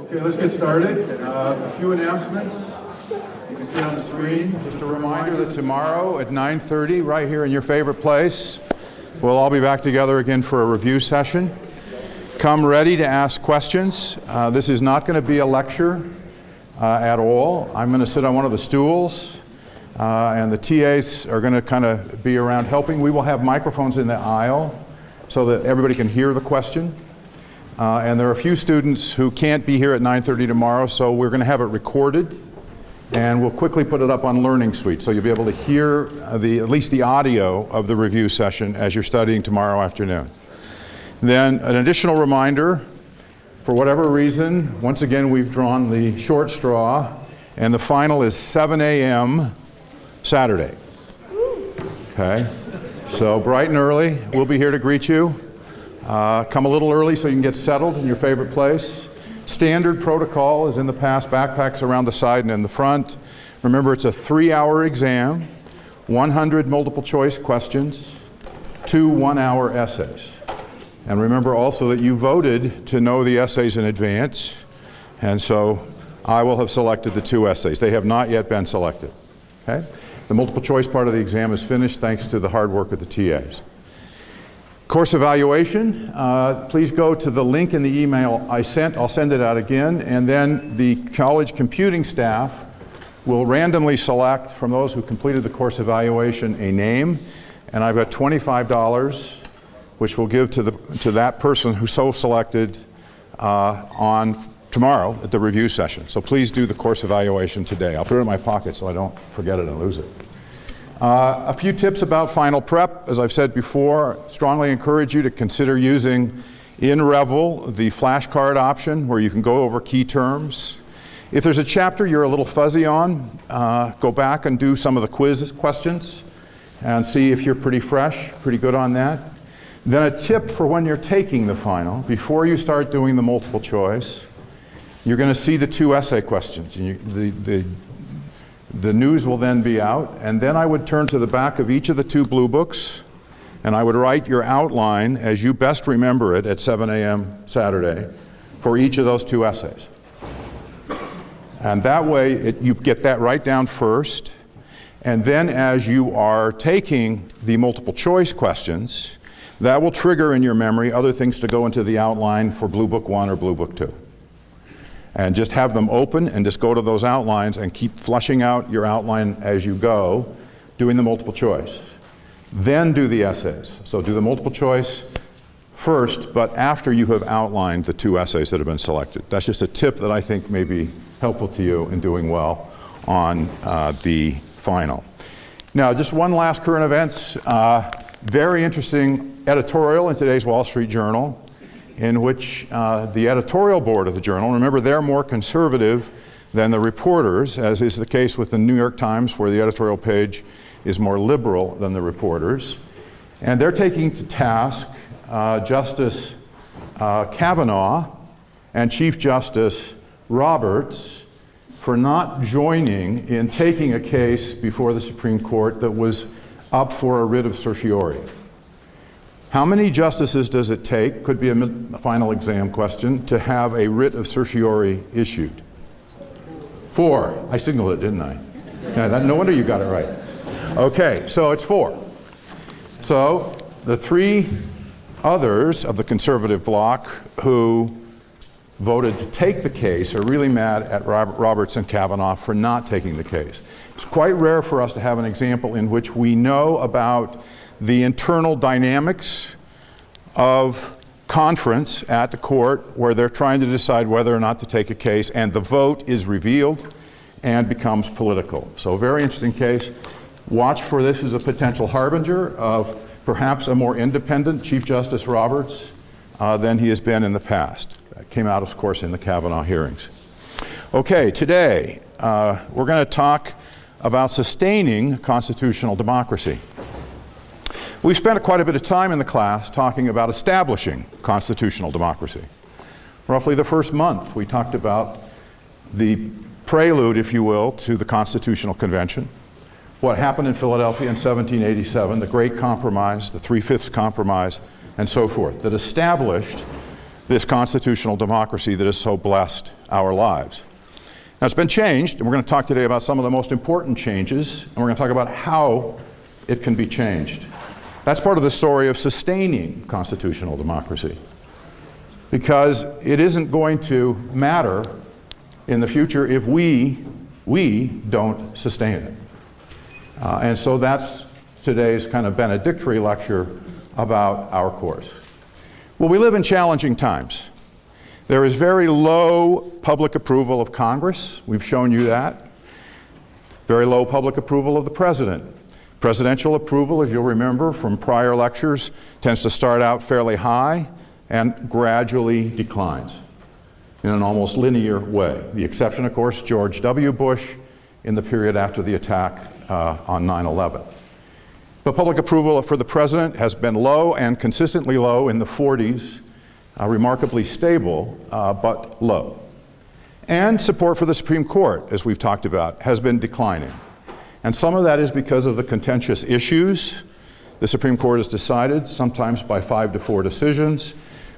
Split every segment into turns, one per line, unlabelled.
Okay, let's get started. A few announcements. You can see on the screen. Just a reminder that tomorrow at 9:30, right here in your favorite place, we'll all be back together again for a review session. Come ready to ask questions. This is not going to be a lecture at all. I'm going to sit on one of the stools, and the TAs are going to kind of be around helping. We will have microphones in the aisle so that everybody can hear the question. And there are a few students who can't be here at 9:30 tomorrow, so we're going to have it recorded, and we'll quickly put it up on Learning Suite, so you'll be able to hear at least the audio of the review session as you're studying tomorrow afternoon. Then an additional reminder, for whatever reason, once again we've drawn the short straw, and the final is 7 a.m. Saturday. Okay, so bright and early, we'll be here to greet you. Come a little early so you can get settled in your favorite place. Standard protocol is in the past, backpacks around the side and in the front. Remember, it's a 3-hour exam, 100 multiple choice questions, 2 one-hour essays. And remember also that you voted to know the essays in advance, and so I will have selected the 2 essays. They have not yet been selected. Okay? The multiple choice part of the exam is finished thanks to the hard work of the TAs. Course evaluation, please go to the link in the email I sent. I'll send it out again, and then the college computing staff will randomly select from those who completed the course evaluation a name, and I've got $25 which we'll give to that person who so selected on tomorrow at the review session. So please do the course evaluation today. I'll put it in my pocket so I don't forget it and lose it. A few tips about final prep. As I've said before, strongly encourage you to consider using in Revel the flashcard option where you can go over key terms. If there's a chapter you're a little fuzzy on, go back and do some of the quiz questions and see if you're pretty fresh, pretty good on that. Then a tip for when you're taking the final, before you start doing the multiple choice, you're going to see the 2 essay questions. The news will then be out, and then I would turn to the back of each of the 2 blue books, and I would write your outline as you best remember it at 7 a.m. Saturday for each of those 2 essays. And that way, you get that right down first, and then as you are taking the multiple choice questions, that will trigger in your memory other things to go into the outline for Blue Book 1 or Blue Book 2. And just have them open and just go to those outlines and keep flushing out your outline as you go, doing the multiple choice. Then do the essays. So do the multiple choice first, but after you have outlined the 2 essays that have been selected. That's just a tip that I think may be helpful to you in doing well on the final. Now, just one last current events. Very interesting editorial in today's Wall Street Journal, in which the editorial board of the journal, remember they're more conservative than the reporters, as is the case with the New York Times, where the editorial page is more liberal than the reporters. And they're taking to task Justice Kavanaugh and Chief Justice Roberts for not joining in taking a case before the Supreme Court that was up for a writ of certiorari. How many justices does it take, could be a final exam question, to have a writ of certiorari issued? 4. I signaled it, didn't I? Yeah, no wonder you got it right. Okay, so it's 4. So the 3 others of the conservative bloc who voted to take the case are really mad at Roberts and Kavanaugh for not taking the case. It's quite rare for us to have an example in which we know about the internal dynamics of conference at the court where they're trying to decide whether or not to take a case, and the vote is revealed and becomes political. So a very interesting case. Watch for this as a potential harbinger of perhaps a more independent Chief Justice Roberts than he has been in the past. That came out, of course, in the Kavanaugh hearings. Okay, today we're going to talk about sustaining constitutional democracy. We've spent quite a bit of time in the class talking about establishing constitutional democracy. Roughly the first month, we talked about the prelude, if you will, to the Constitutional Convention, what happened in Philadelphia in 1787, the Great Compromise, the 3/5 Compromise, and so forth, that established this constitutional democracy that has so blessed our lives. Now, it's been changed, and we're going to talk today about some of the most important changes, and we're going to talk about how it can be changed. That's part of the story of sustaining constitutional democracy, because it isn't going to matter in the future if we don't sustain it. And so that's today's kind of benedictory lecture about our course. Well, we live in challenging times. There is very low public approval of Congress. We've shown you that. Very low public approval of the president. Presidential approval, as you'll remember from prior lectures, tends to start out fairly high and gradually declines in an almost linear way. The exception, of course, George W. Bush in the period after the attack on 9/11. But public approval for the president has been low and consistently low in the 40s, remarkably stable, but low. And support for the Supreme Court, as we've talked about, has been declining. And some of that is because of the contentious issues the Supreme Court has decided, sometimes by 5-4 decisions,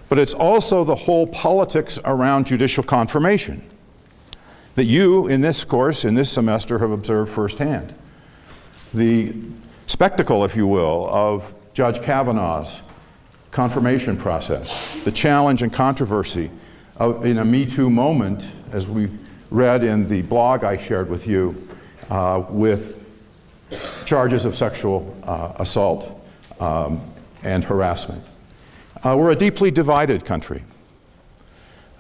but it's also the whole politics around judicial confirmation that you, in this course, in this semester, have observed firsthand. The spectacle, if you will, of Judge Kavanaugh's confirmation process, the challenge and controversy in a Me Too moment, as we read in the blog I shared with you, with charges of sexual assault and harassment. We're a deeply divided country.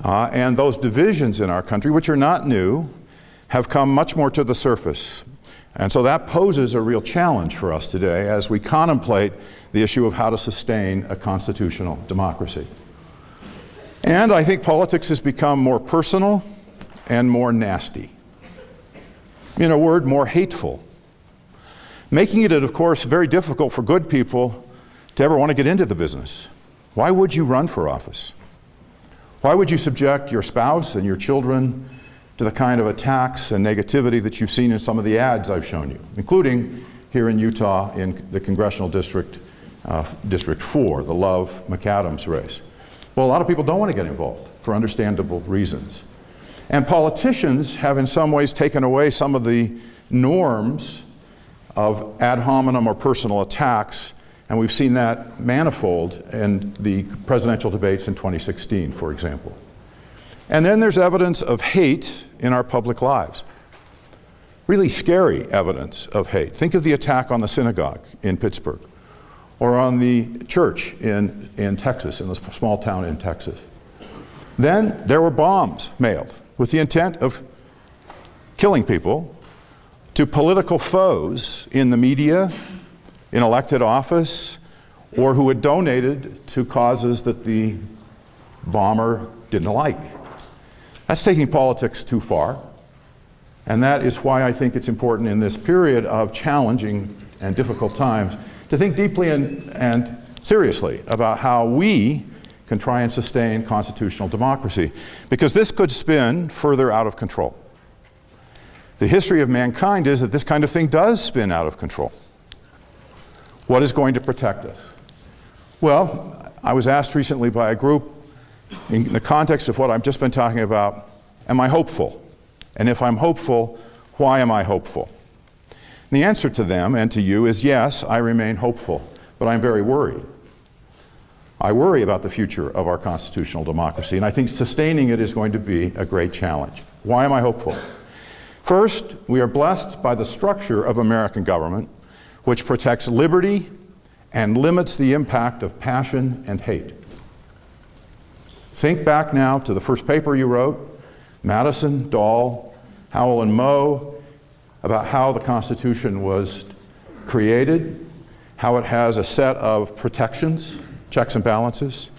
And those divisions in our country, which are not new, have come much more to the surface. And so that poses a real challenge for us today as we contemplate the issue of how to sustain a constitutional democracy. And I think politics has become more personal and more nasty. In a word, more hateful. Making it, of course, very difficult for good people to ever want to get into the business. Why would you run for office? Why would you subject your spouse and your children to the kind of attacks and negativity that you've seen in some of the ads I've shown you, including here in Utah in the congressional district, District 4, the Love-McAdams race? Well, a lot of people don't want to get involved for understandable reasons. And politicians have in some ways taken away some of the norms of ad hominem or personal attacks, and we've seen that manifold in the presidential debates in 2016, for example. And then there's evidence of hate in our public lives. Really scary evidence of hate. Think of the attack on the synagogue in Pittsburgh, or on the church in Texas, in the small town in Texas. Then there were bombs mailed with the intent of killing people to political foes in the media, in elected office, or who had donated to causes that the bomber didn't like. That's taking politics too far, and that is why I think it's important in this period of challenging and difficult times to think deeply and seriously about how we can try and sustain constitutional democracy, because this could spin further out of control. The history of mankind is that this kind of thing does spin out of control. What is going to protect us? Well, I was asked recently by a group, in the context of what I've just been talking about, am I hopeful? And if I'm hopeful, why am I hopeful? And the answer to them and to you is yes, I remain hopeful, but I'm very worried. I worry about the future of our constitutional democracy, and I think sustaining it is going to be a great challenge. Why am I hopeful? First, we are blessed by the structure of American government, which protects liberty and limits the impact of passion and hate. Think back now to the first paper you wrote, Madison, Dahl, Howell, and Moe, about how the Constitution was created, how it has a set of protections, checks and balances,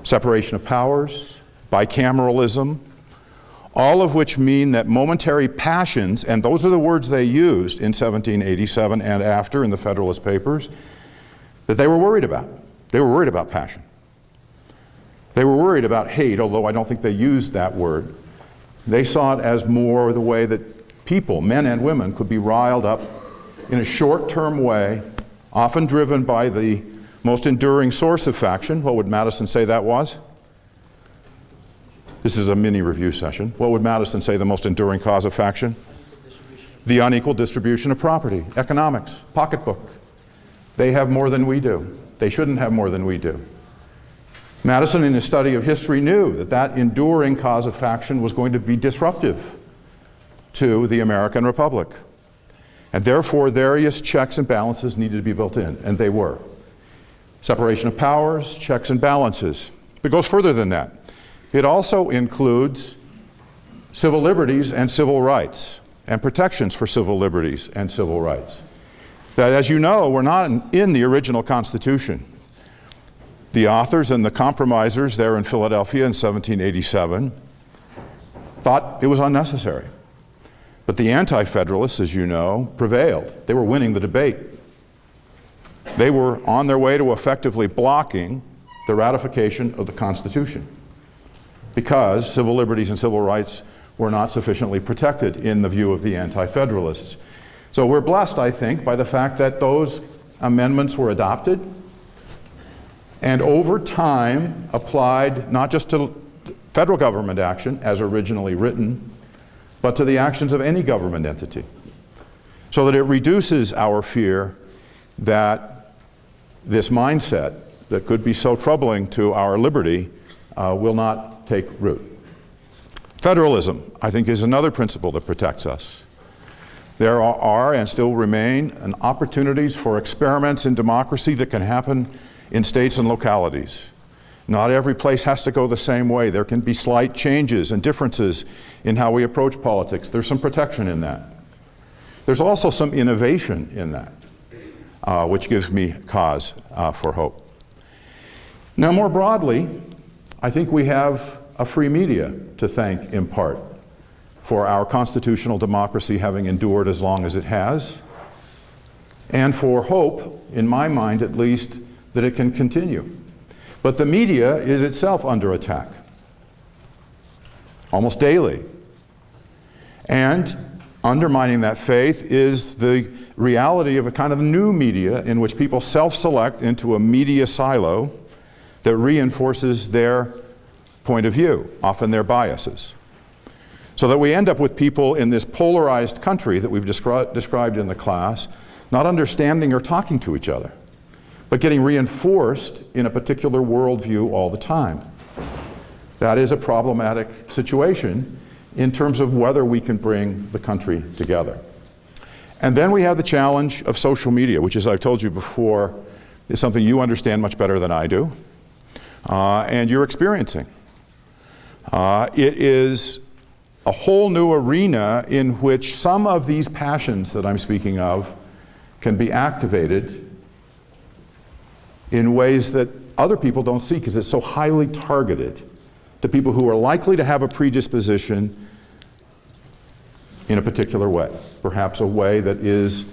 separation of powers, bicameralism, all of which mean that momentary passions, and those are the words they used in 1787 and after in the Federalist Papers, that they were worried about. They were worried about passion. They were worried about hate, although I don't think they used that word. They saw it as more the way that people, men and women, could be riled up in a short-term way, often driven by the most enduring source of faction. What would Madison say that was? This is a mini review session. What would Madison say the most enduring cause of faction? The unequal distribution of property, economics, pocketbook. They have more than we do. They shouldn't have more than we do. Madison, in his study of history, knew that that enduring cause of faction was going to be disruptive to the American Republic. And therefore, various checks and balances needed to be built in, and they were. Separation of powers, checks and balances. It goes further than that. It also includes civil liberties and civil rights, and protections for civil liberties and civil rights. That, as you know, were not in the original Constitution. The authors and the compromisers there in Philadelphia in 1787 thought it was unnecessary. But the anti-federalists, as you know, prevailed. They were winning the debate. They were on their way to effectively blocking the ratification of the Constitution because civil liberties and civil rights were not sufficiently protected in the view of the anti-federalists. So we're blessed, I think, by the fact that those amendments were adopted and over time applied not just to federal government action as originally written, but to the actions of any government entity, so that it reduces our fear that this mindset that could be so troubling to our liberty will not take root. Federalism, I think, is another principle that protects us. There are and still remain opportunities for experiments in democracy that can happen in states and localities. Not every place has to go the same way. There can be slight changes and differences in how we approach politics. There's some protection in that. There's also some innovation in that, which gives me cause for hope. Now, more broadly, I think we have a free media to thank in part for our constitutional democracy having endured as long as it has, and for hope, in my mind at least, that it can continue. But the media is itself under attack, almost daily. And undermining that faith is the reality of a kind of new media in which people self-select into a media silo that reinforces their point of view, often their biases. So that we end up with people in this polarized country that we've described in the class, not understanding or talking to each other, but getting reinforced in a particular worldview all the time. That is a problematic situation in terms of whether we can bring the country together. And then we have the challenge of social media, which, as I've told you before, is something you understand much better than I do, and you're experiencing. It is a whole new arena in which some of these passions that I'm speaking of can be activated in ways that other people don't see because it's so highly targeted to people who are likely to have a predisposition in a particular way, perhaps a way that is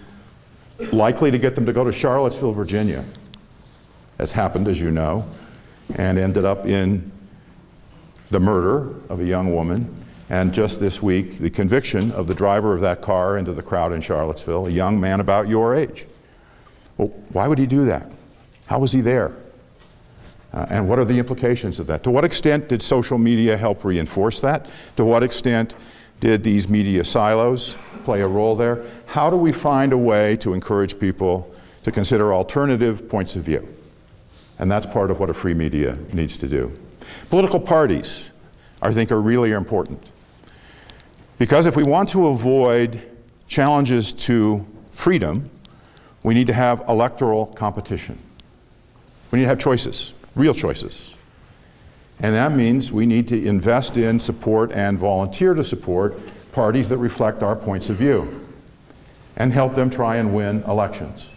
likely to get them to go to Charlottesville, Virginia, as happened, as you know, and ended up in the murder of a young woman, and just this week, the conviction of the driver of that car into the crowd in Charlottesville, a young man about your age. Well, why would he do that? How was he there? And what are the implications of that? To what extent did social media help reinforce that? To what extent did these media silos play a role there? How do we find a way to encourage people to consider alternative points of view? And that's part of what a free media needs to do. Political parties, I think, are really important. Because if we want to avoid challenges to freedom, we need to have electoral competition. We need to have choices, real choices. And that means we need to invest in, support, and volunteer to support parties that reflect our points of view and help them try and win elections.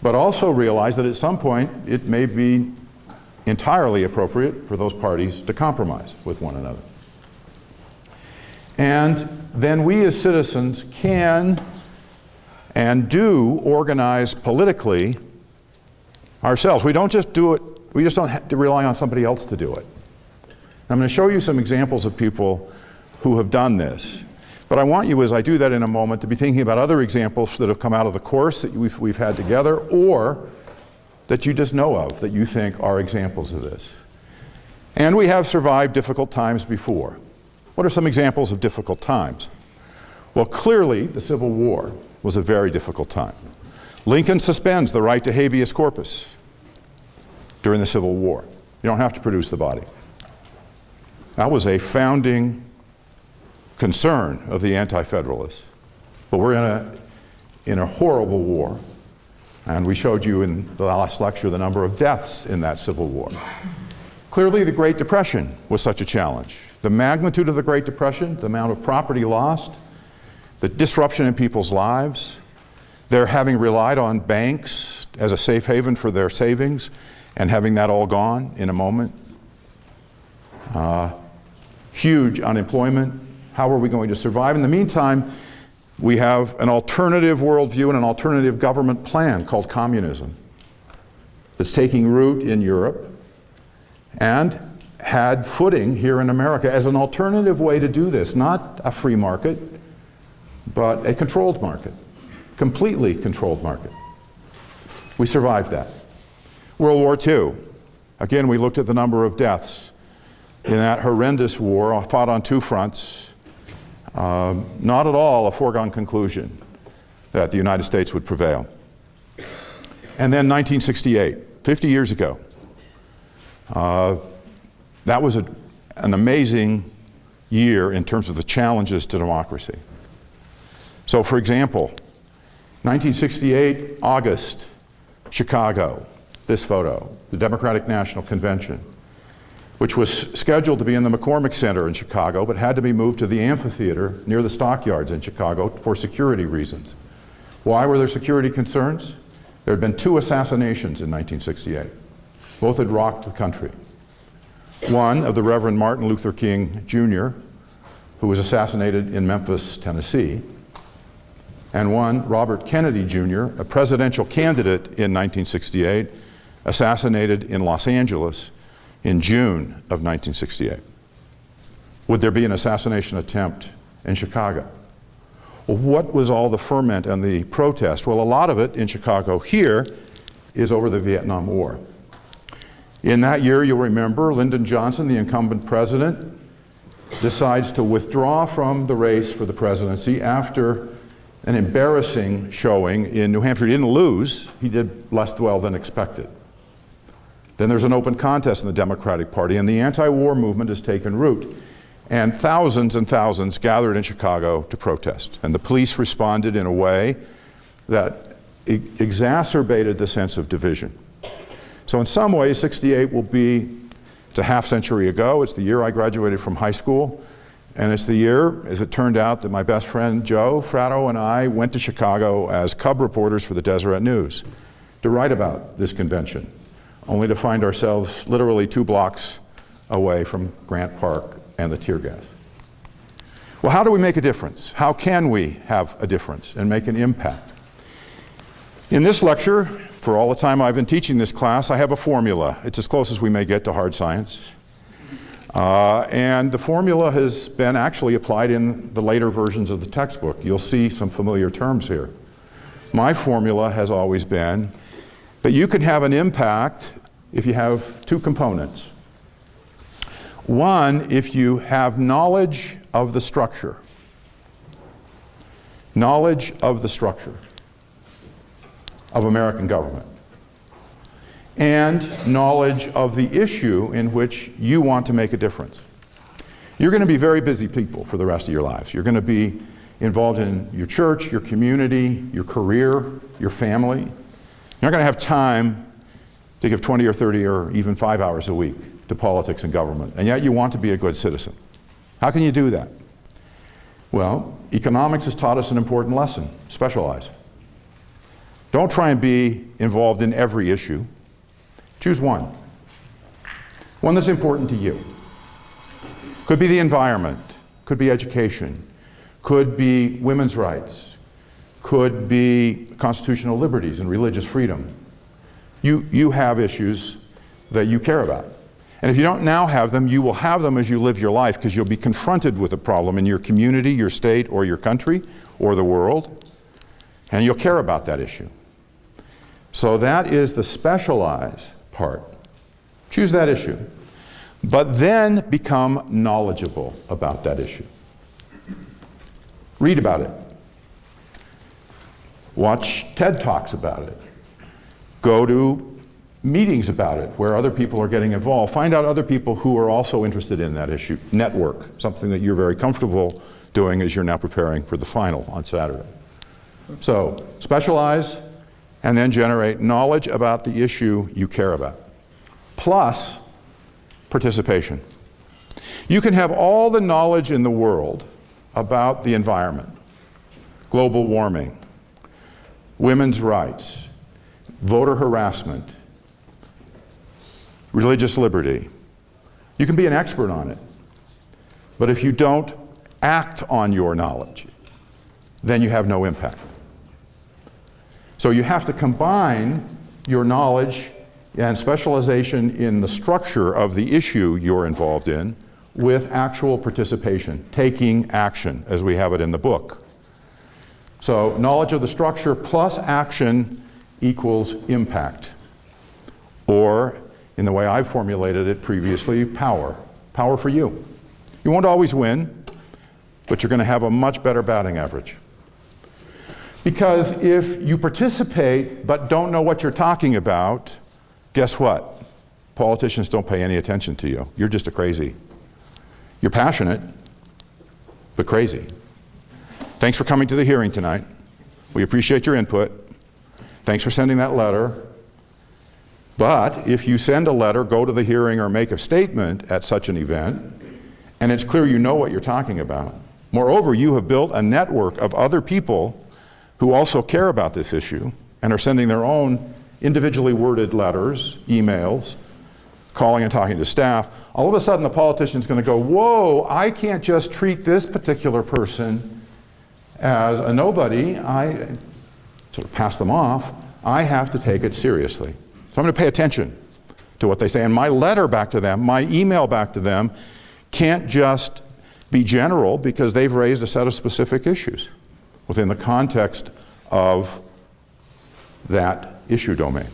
But also realize that at some point it may be entirely appropriate for those parties to compromise with one another. And then we as citizens can and do organize politically ourselves. We don't just do it, we just don't have to rely on somebody else to do it. I'm going to show you some examples of people who have done this. But I want you, as I do that in a moment, to be thinking about other examples that have come out of the course that we've had together, or that you just know of, that you think are examples of this. And we have survived difficult times before. What are some examples of difficult times? Well, clearly, the Civil War was a very difficult time. Lincoln suspends the right to habeas corpus during the Civil War. You don't have to produce the body. That was a founding concern of the Anti-Federalists. But we're in a horrible war, and we showed you in the last lecture the number of deaths in that Civil War. Clearly, the Great Depression was such a challenge. The magnitude of the Great Depression, the amount of property lost, the disruption in people's lives, their having relied on banks as a safe haven for their savings and having that all gone in a moment. Huge unemployment. How are we going to survive? In the meantime, we have an alternative worldview and an alternative government plan called communism that's taking root in Europe and had footing here in America as an alternative way to do this, not a free market, but a controlled market, completely controlled market. We survived that. World War II, again, we looked at the number of deaths in that horrendous war, fought on two fronts. Not at all a foregone conclusion that the United States would prevail. And then 1968, 50 years ago, that was an amazing year in terms of the challenges to democracy. So, for example, 1968, August, Chicago, this photo, the Democratic National Convention, which was scheduled to be in the McCormick Center in Chicago, but had to be moved to the amphitheater near the stockyards in Chicago for security reasons. Why were there security concerns? There had been two assassinations in 1968. Both had rocked the country. One of the Reverend Martin Luther King Jr., who was assassinated in Memphis, Tennessee, and one, Robert Kennedy Jr., a presidential candidate in 1968, assassinated in Los Angeles in June of 1968. Would there be an assassination attempt in Chicago? Well, what was all the ferment and the protest? Well, a lot of it in Chicago here is over the Vietnam War. In that year, you'll remember, Lyndon Johnson, the incumbent president, decides to withdraw from the race for the presidency after an embarrassing showing in New Hampshire. He didn't lose, he did less well than expected. Then there's an open contest in the Democratic Party, and the anti-war movement has taken root. And thousands gathered in Chicago to protest. And the police responded in a way that exacerbated the sense of division. So in some ways, 68 will be, it's a half century ago. It's the year I graduated from high school. And it's the year, as it turned out, that my best friend Joe Fratto and I went to Chicago as cub reporters for the Deseret News to write about this convention, only to find ourselves literally 2 blocks away from Grant Park and the tear gas. Well, how do we make a difference? How can we have a difference and make an impact? In this lecture, for all the time I've been teaching this class, I have a formula. It's as close as we may get to hard science. And the formula has been actually applied in the later versions of the textbook. You'll see some familiar terms here. My formula has always been that you can have an impact if you have 2 components. One, if you have knowledge of the structure. Knowledge of the structure of American government. And knowledge of the issue in which you want to make a difference. You're going to be very busy people for the rest of your lives. You're going to be involved in your church, your community, your career, your family. You're not going to have time to give 20 or 30 or even 5 hours a week to politics and government, and yet you want to be a good citizen. How can you do that? Well, economics has taught us an important lesson: specialize. Don't try and be involved in every issue. Choose one that's important to you. Could be the environment, could be education, could be women's rights, could be constitutional liberties and religious freedom. You have issues that you care about. And if you don't now have them, you will have them as you live your life, because you'll be confronted with a problem in your community, your state, or your country, or the world, and you'll care about that issue. So that is the specialize part. Choose that issue. but then become knowledgeable about that issue. Read about it. Watch TED Talks about it. Go to meetings about it where other people are getting involved. Find out other people who are also interested in that issue. Network, something that you're very comfortable doing as you're now preparing for the final on Saturday. So specialize and then generate knowledge about the issue you care about, plus participation. You can have all the knowledge in the world about the environment, global warming, women's rights, voter harassment, religious liberty. You can be an expert on it. But if you don't act on your knowledge, then you have no impact. So you have to combine your knowledge and specialization in the structure of the issue you're involved in with actual participation, taking action, as we have it in the book. So knowledge of the structure plus action equals impact. Or, in the way I've formulated it previously, power. Power for you. You won't always win, but you're going to have a much better batting average. Because if you participate but don't know what you're talking about, guess what? Politicians don't pay any attention to you. You're just a crazy. You're passionate, but crazy. Thanks for coming to the hearing tonight. We appreciate your input. Thanks for sending that letter. But if you send a letter, go to the hearing, or make a statement at such an event, and it's clear you know what you're talking about, moreover, you have built a network of other people who also care about this issue and are sending their own individually worded letters, emails, calling and talking to staff, all of a sudden the politician's going to go, whoa, I can't just treat this particular person as a nobody. I sort of pass them off. I have to take it seriously. So I'm going to pay attention to what they say. And my letter back to them, my email back to them, can't just be general because they've raised a set of specific issues within the context of that issue domain.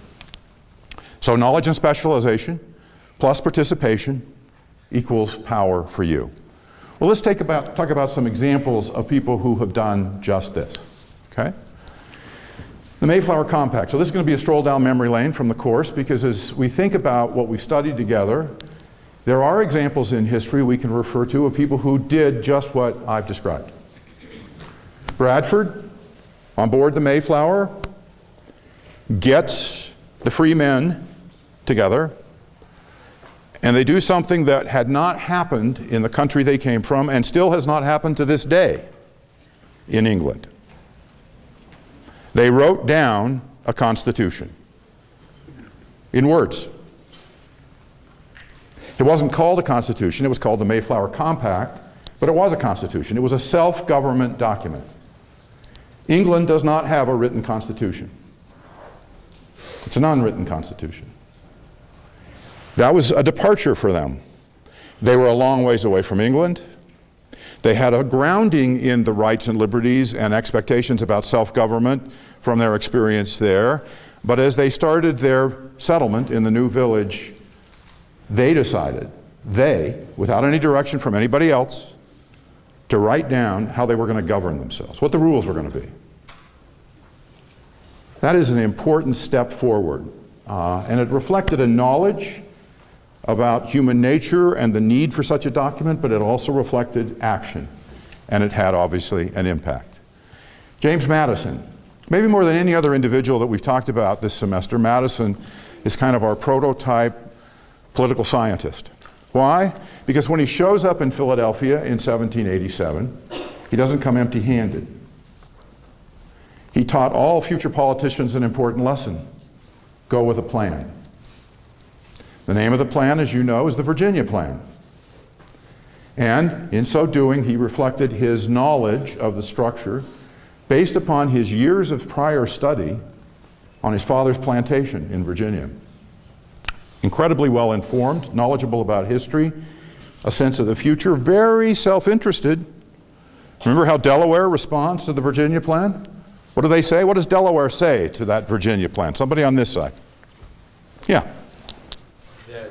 So knowledge and specialization plus participation equals power for you. Well, let's talk about some examples of people who have done just this, okay? The Mayflower Compact. So this is going to be a stroll down memory lane from the course, because as we think about what we've studied together, there are examples in history we can refer to of people who did just what I've described. Bradford, on board the Mayflower, gets the free men together, and they do something that had not happened in the country they came from and still has not happened to this day in England. They wrote down a constitution in words. It wasn't called a constitution, it was called the Mayflower Compact, but it was a constitution. It was a self-government document. England does not have a written constitution. It's an unwritten constitution. That was a departure for them. They were a long ways away from England. They had a grounding in the rights and liberties and expectations about self-government from their experience there. But as they started their settlement in the new village, they decided, without any direction from anybody else, to write down how they were going to govern themselves, what the rules were going to be. That is an important step forward. And it reflected a knowledge about human nature and the need for such a document, but it also reflected action. And it had, obviously, an impact. James Madison. Maybe more than any other individual that we've talked about this semester, Madison is kind of our prototype political scientist. Why? Because when he shows up in Philadelphia in 1787, he doesn't come empty-handed. He taught all future politicians an important lesson. Go with a plan. The name of the plan, as you know, is the Virginia Plan. And in so doing, he reflected his knowledge of the structure based upon his years of prior study on his father's plantation in Virginia. Incredibly well informed, knowledgeable about history, a sense of the future, very self-interested. Remember how Delaware responds to the Virginia Plan? What do they say? What does Delaware say to that Virginia Plan? Somebody on this side. Yeah.
That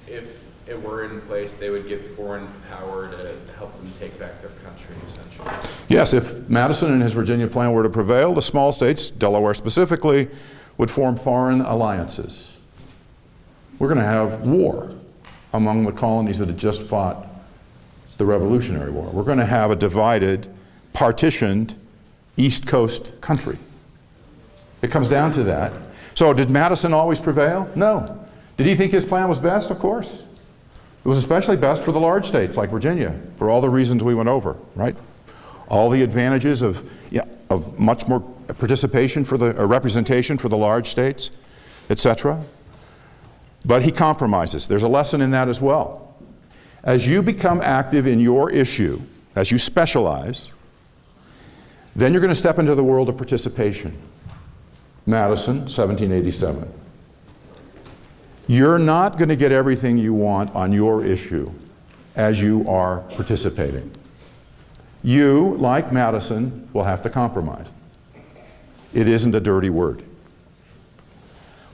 if it were in place, they would give foreign power to help them take back their country, essentially.
Yes, if Madison and his Virginia plan were to prevail, the small states, Delaware specifically, would form foreign alliances. We're going to have war among the colonies that had just fought the Revolutionary War. We're going to have a divided, partitioned East Coast country. It comes down to that. So did Madison always prevail? No. Did he think his plan was best? Of course. It was especially best for the large states like Virginia, for all the reasons we went over, right? All the advantages of much more participation for the representation for the large states, etc. But he compromises. There's a lesson in that as well. As you become active in your issue, as you specialize, then you're going to step into the world of participation. Madison, 1787. You're not going to get everything you want on your issue as you are participating. You, like Madison, will have to compromise. It isn't a dirty word.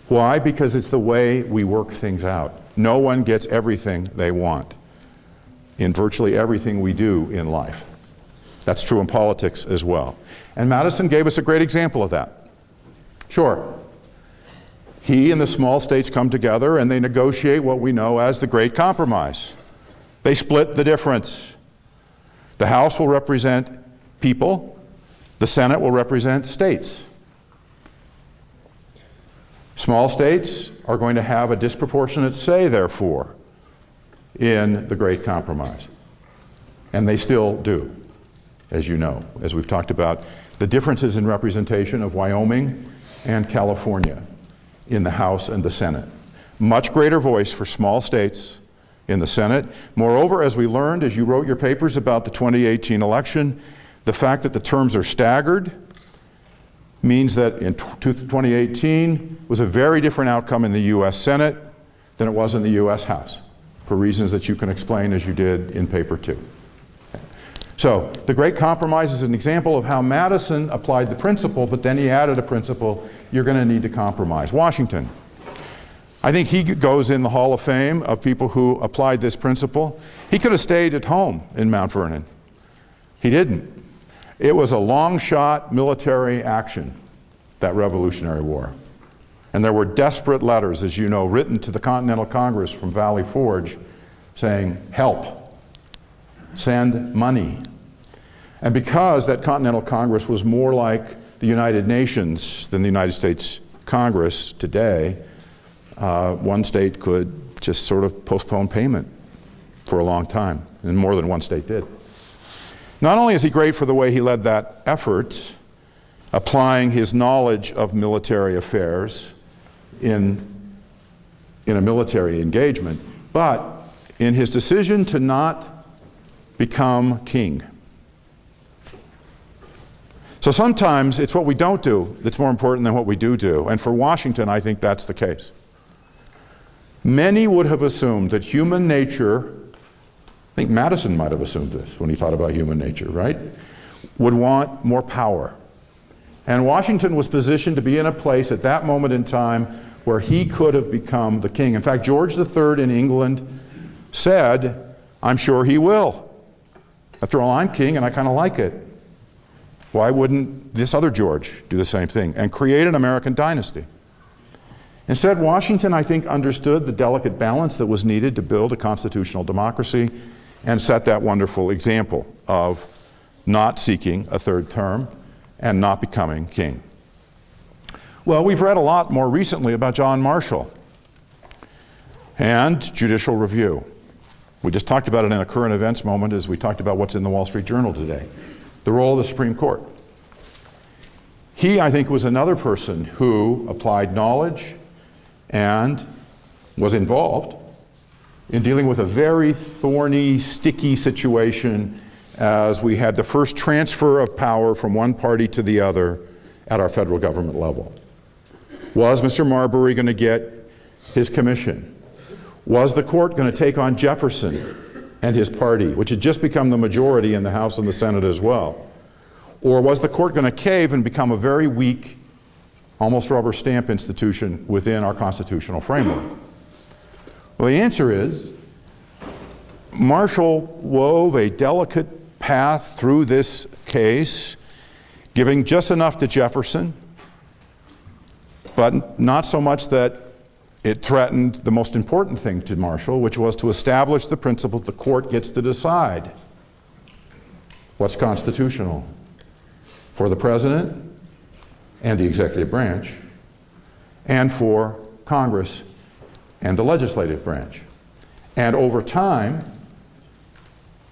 Why? Because it's the way we work things out. No one gets everything they want in virtually everything we do in life. That's true in politics as well. And Madison gave us a great example of that. Sure, he and the small states come together and they negotiate what we know as the Great Compromise. They split the difference. The House will represent people, the Senate will represent states. Small states are going to have a disproportionate say, therefore, in the Great Compromise. And they still do, as you know, as we've talked about the differences in representation of Wyoming and California in the House and the Senate. Much greater voice for small states in the Senate. Moreover, as we learned as you wrote your papers about the 2018 election, the fact that the terms are staggered means that in 2018 was a very different outcome in the U.S. Senate than it was in the U.S. House, for reasons that you can explain as you did in paper 2. So the Great Compromise is an example of how Madison applied the principle, but then he added a principle: you're going to need to compromise. Washington. I think he goes in the Hall of Fame of people who applied this principle. He could have stayed at home in Mount Vernon. He didn't. It was a long-shot military action, that Revolutionary War. And there were desperate letters, as you know, written to the Continental Congress from Valley Forge saying, help, send money. And because that Continental Congress was more like the United Nations than the United States Congress today, one state could just sort of postpone payment for a long time, and more than one state did. Not only is he great for the way he led that effort, applying his knowledge of military affairs in a military engagement, but in his decision to not become king. So sometimes it's what we don't do that's more important than what we do. And for Washington, I think that's the case. Many would have assumed that human nature, I think Madison might have assumed this when he thought about human nature, right? Would want more power. And Washington was positioned to be in a place at that moment in time where he could have become the king. In fact, George III in England said, I'm sure he will. After all, I'm king and I kind of like it. Why wouldn't this other George do the same thing and create an American dynasty? Instead, Washington, I think, understood the delicate balance that was needed to build a constitutional democracy and set that wonderful example of not seeking a third term and not becoming king. Well, we've read a lot more recently about John Marshall and judicial review. We just talked about it in a current events moment as we talked about what's in the Wall Street Journal today. The role of the Supreme Court. He, I think, was another person who applied knowledge and was involved in dealing with a very thorny, sticky situation as we had the first transfer of power from one party to the other at our federal government level. Was Mr. Marbury going to get his commission? Was the court going to take on Jefferson and his party, which had just become the majority in the House and the Senate as well? Or was the court going to cave and become a very weak, almost rubber stamp institution within our constitutional framework? Well, the answer is Marshall wove a delicate path through this case, giving just enough to Jefferson, but not so much that it threatened the most important thing to Marshall, which was to establish the principle the court gets to decide what's constitutional for the president and the executive branch, and for Congress and the legislative branch. And over time,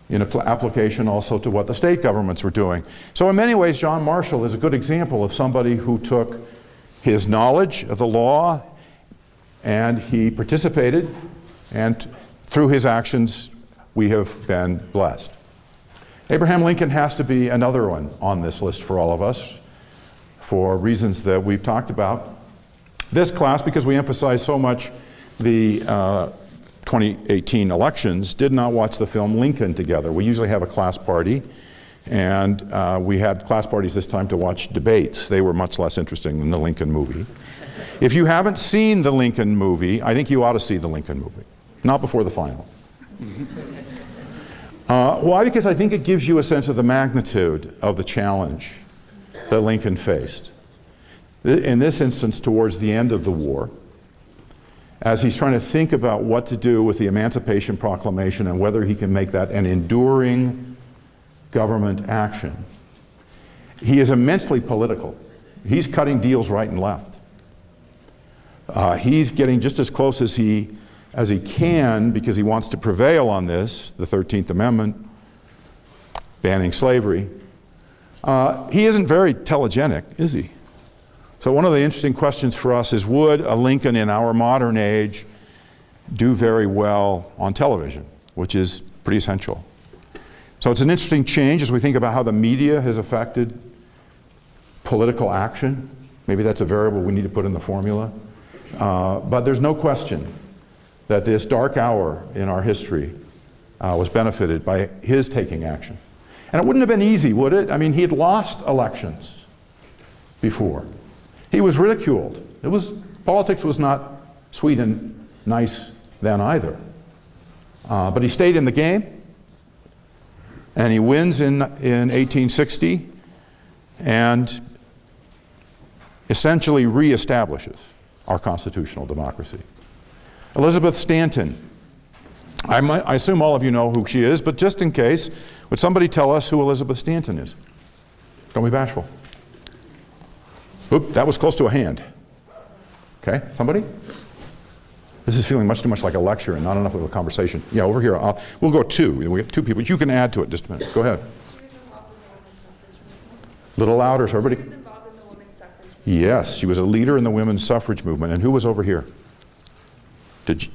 in application also to what the state governments were doing. So in many ways, John Marshall is a good example of somebody who took his knowledge of the law and he participated, and through his actions, we have been blessed. Abraham Lincoln has to be another one on this list for all of us for reasons that we've talked about. This class, because we emphasize so much the 2018 elections, did not watch the film Lincoln together. We usually have a class party, and we had class parties this time to watch debates. They were much less interesting than the Lincoln movie. If you haven't seen the Lincoln movie, I think you ought to see the Lincoln movie, not before the final. Why? Because I think it gives you a sense of the magnitude of the challenge that Lincoln faced. In this instance, towards the end of the war, as he's trying to think about what to do with the Emancipation Proclamation and whether he can make that an enduring government action. He is immensely political. He's cutting deals right and left. He's getting just as close as he can because he wants to prevail on this, the 13th Amendment, banning slavery. He isn't very telegenic, is he? So one of the interesting questions for us is, would a Lincoln in our modern age do very well on television, which is pretty essential. So it's an interesting change as we think about how the media has affected political action. Maybe that's a variable we need to put in the formula. But there's no question that this dark hour in our history was benefited by his taking action. And it wouldn't have been easy, would it? I mean, he had lost elections before. He was ridiculed. Politics was not sweet and nice then either. But he stayed in the game, and he wins in 1860, and essentially reestablishes our constitutional democracy. Elizabeth Stanton. I assume all of you know who she is, but just in case, would somebody tell us who Elizabeth Stanton is? Don't be bashful. Oop, that was close to a hand. Okay, somebody? This is feeling much too much like a lecture and not enough of a conversation. Yeah, over here. We'll go two. We have two people. You can add to it just a minute. Go ahead.
She was involved in the women's suffrage movement.
Little louder so everybody.
She was involved in the women's suffrage movement.
Yes, she was a leader in the women's suffrage movement. And who was over here? Did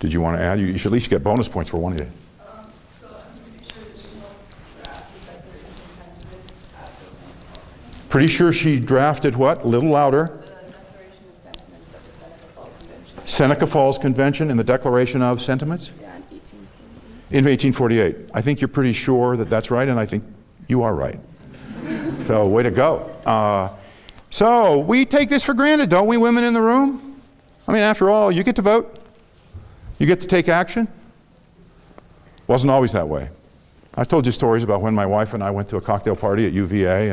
you want to add? You should at least get bonus points for one of you.
So I'm pretty sure she drafted
Pretty sure she drafted what? A little louder.
the Declaration of Sentiments of the Seneca Falls Convention.
Seneca Falls Convention and the Declaration of Sentiments?
Yeah, in 1848.
In 1848. I think you're pretty sure that that's right, and I think you are right. So, way to go. So, we take this for granted, don't we, women in the room? I mean, after all, you get to vote. You get to take action. Wasn't always that way. I've told you stories about when my wife and I went to a cocktail party at UVA,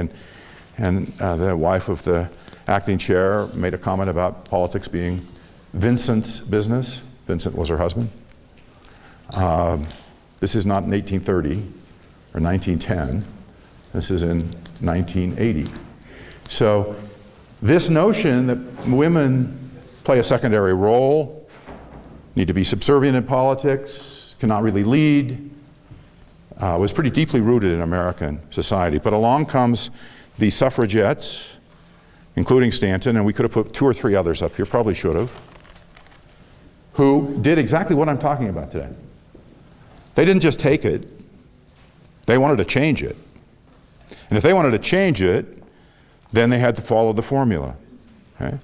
and the wife of the acting chair made a comment about politics being Vincent's business. Vincent was her husband. This is not in 1830 or 1910. This is in 1980. So this notion that women play a secondary role, need to be subservient in politics, cannot really lead, was pretty deeply rooted in American society. But along comes the suffragettes, including Stanton, and we could have put 2 or 3 others up here, probably should have, who did exactly what I'm talking about today. They didn't just take it, they wanted to change it. And if they wanted to change it, then they had to follow the formula. Okay?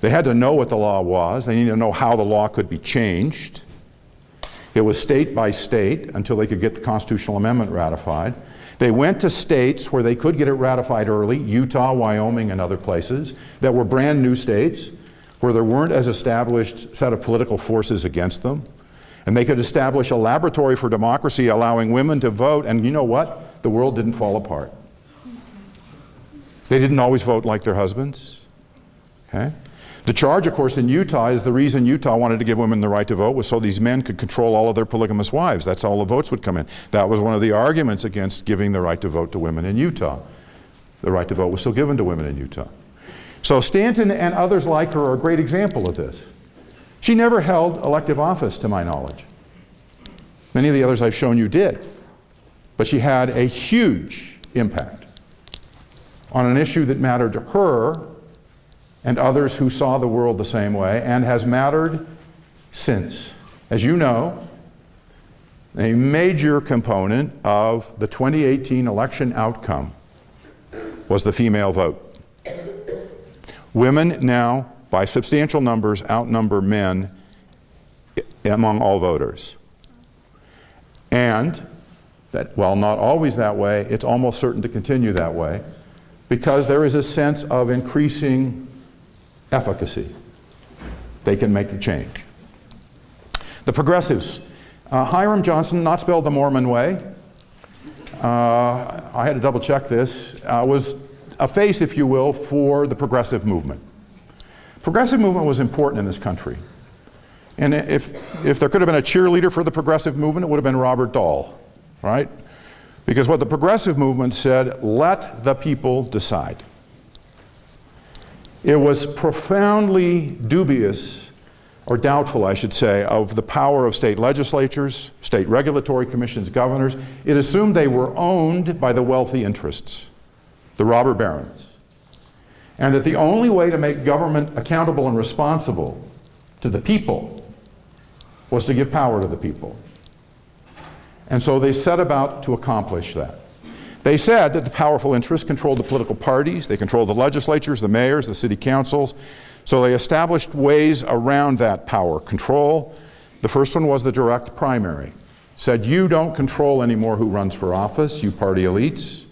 They had to know what the law was. They needed to know how the law could be changed. It was state by state until they could get the constitutional amendment ratified. They went to states where they could get it ratified early, Utah, Wyoming, and other places that were brand new states, where there weren't as established set of political forces against them. And they could establish a laboratory for democracy allowing women to vote, and you know what? The world didn't fall apart. They didn't always vote like their husbands. Okay? The charge, of course, in Utah is the reason Utah wanted to give women the right to vote was so these men could control all of their polygamous wives. That's how all the votes would come in. That was one of the arguments against giving the right to vote to women in Utah. The right to vote was still given to women in Utah. So Stanton and others like her are a great example of this. She never held elective office, to my knowledge. Many of the others I've shown you did. But she had a huge impact on an issue that mattered to her and others who saw the world the same way, and has mattered since. As you know, a major component of the 2018 election outcome was the female vote. Women now, by substantial numbers, outnumber men among all voters. And that, while not always that way, it's almost certain to continue that way, because there is a sense of increasing efficacy. They can make the change. The progressives. Hiram Johnson, not spelled the Mormon way, I had to double check this, was a face, if you will, for the progressive movement. Progressive movement was important in this country. And if there could have been a cheerleader for the progressive movement, it would have been Robert Dahl, right? Because what the progressive movement said, let the people decide. It was profoundly dubious, or doubtful, I should say, of the power of state legislatures, state regulatory commissions, governors. It assumed they were owned by the wealthy interests, the robber barons. And that the only way to make government accountable and responsible to the people was to give power to the people. And so they set about to accomplish that. They said that the powerful interests controlled the political parties, they controlled the legislatures, the mayors, the city councils. So they established ways around that power control. The first one was the direct primary. Said, you don't control anymore who runs for office, you party elites,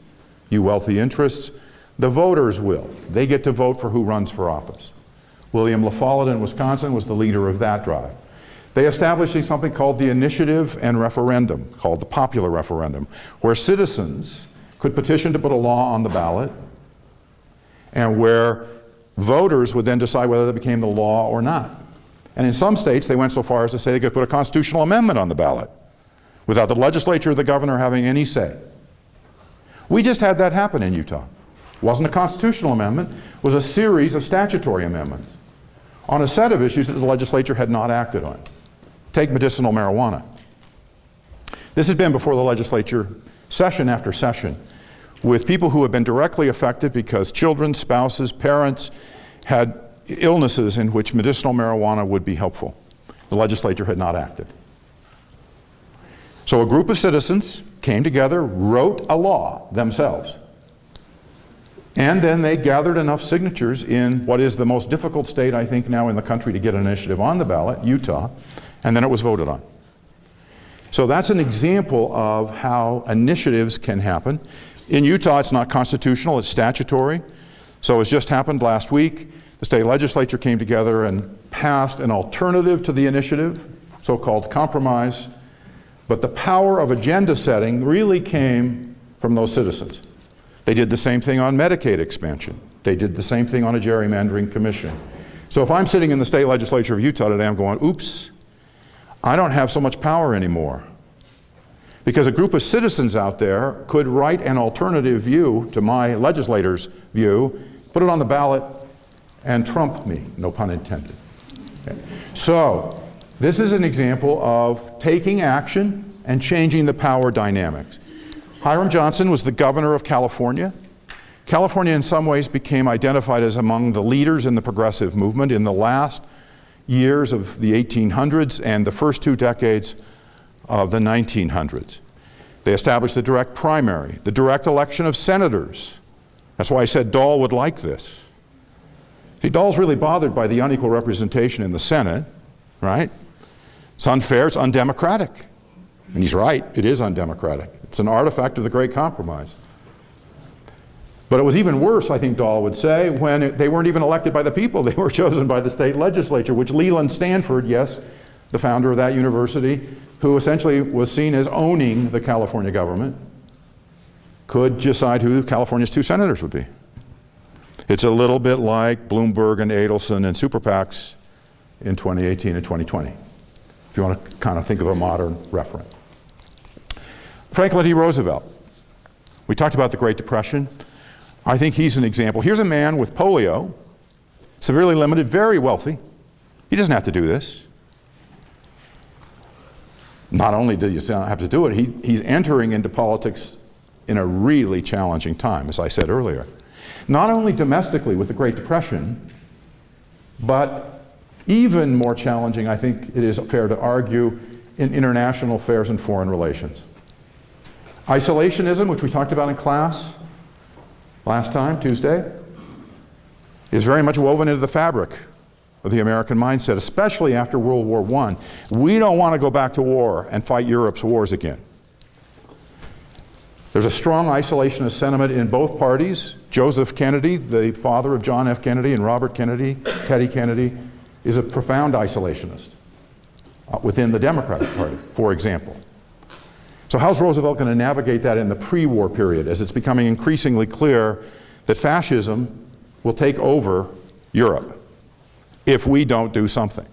you wealthy interests. The voters will. They get to vote for who runs for office. William La Follette in Wisconsin was the leader of that drive. They established something called the initiative and referendum, called the popular referendum, where citizens could petition to put a law on the ballot, and where voters would then decide whether that became the law or not. And in some states, they went so far as to say they could put a constitutional amendment on the ballot without the legislature or the governor having any say. We just had that happen in Utah. It wasn't a constitutional amendment, it was a series of statutory amendments on a set of issues that the legislature had not acted on. Take medicinal marijuana. This had been before the legislature session after session, with people who have been directly affected because children, spouses, parents had illnesses in which medicinal marijuana would be helpful. The legislature had not acted. So a group of citizens came together, wrote a law themselves, and then they gathered enough signatures in what is the most difficult state, I think, now in the country to get an initiative on the ballot, Utah, and then it was voted on. So that's an example of how initiatives can happen. In Utah, it's not constitutional, it's statutory. So it's just happened last week. The state legislature came together and passed an alternative to the initiative, so-called compromise. But the power of agenda setting really came from those citizens. They did the same thing on Medicaid expansion. They did the same thing on a gerrymandering commission. So if I'm sitting in the state legislature of Utah today, I'm going, oops, I don't have so much power anymore. Because a group of citizens out there could write an alternative view to my legislator's view, put it on the ballot, and trump me, no pun intended. Okay. So this is an example of taking action and changing the power dynamics. Hiram Johnson was the governor of California. California in some ways became identified as among the leaders in the progressive movement in the last years of the 1800s and the first 2 decades of the 1900s. They established the direct primary, the direct election of senators. That's why I said Dahl would like this. See, Dahl's really bothered by the unequal representation in the Senate, right? It's unfair, it's undemocratic. And he's right, it is undemocratic. It's an artifact of the Great Compromise. But it was even worse, I think Dahl would say, when they weren't even elected by the people. They were chosen by the state legislature, which Leland Stanford, yes, the founder of that university, who essentially was seen as owning the California government, could decide who California's 2 senators would be. It's a little bit like Bloomberg and Adelson and super PACs in 2018 and 2020, if you want to kind of think of a modern referent. Franklin D. Roosevelt. We talked about the Great Depression. I think he's an example. Here's a man with polio, severely limited, very wealthy. He doesn't have to do this. Not only do you not have to do it, he's entering into politics in a really challenging time, as I said earlier. Not only domestically with the Great Depression, but even more challenging, I think it is fair to argue, in international affairs and foreign relations. Isolationism, which we talked about in class last time, Tuesday, is very much woven into the fabric of the American mindset, especially after World War I. We don't want to go back to war and fight Europe's wars again. There's a strong isolationist sentiment in both parties. Joseph Kennedy, the father of John F. Kennedy and Robert Kennedy, Teddy Kennedy, is a profound isolationist within the Democratic Party, for example. So how's Roosevelt going to navigate that in the pre-war period, as it's becoming increasingly clear that fascism will take over Europe if we don't do something?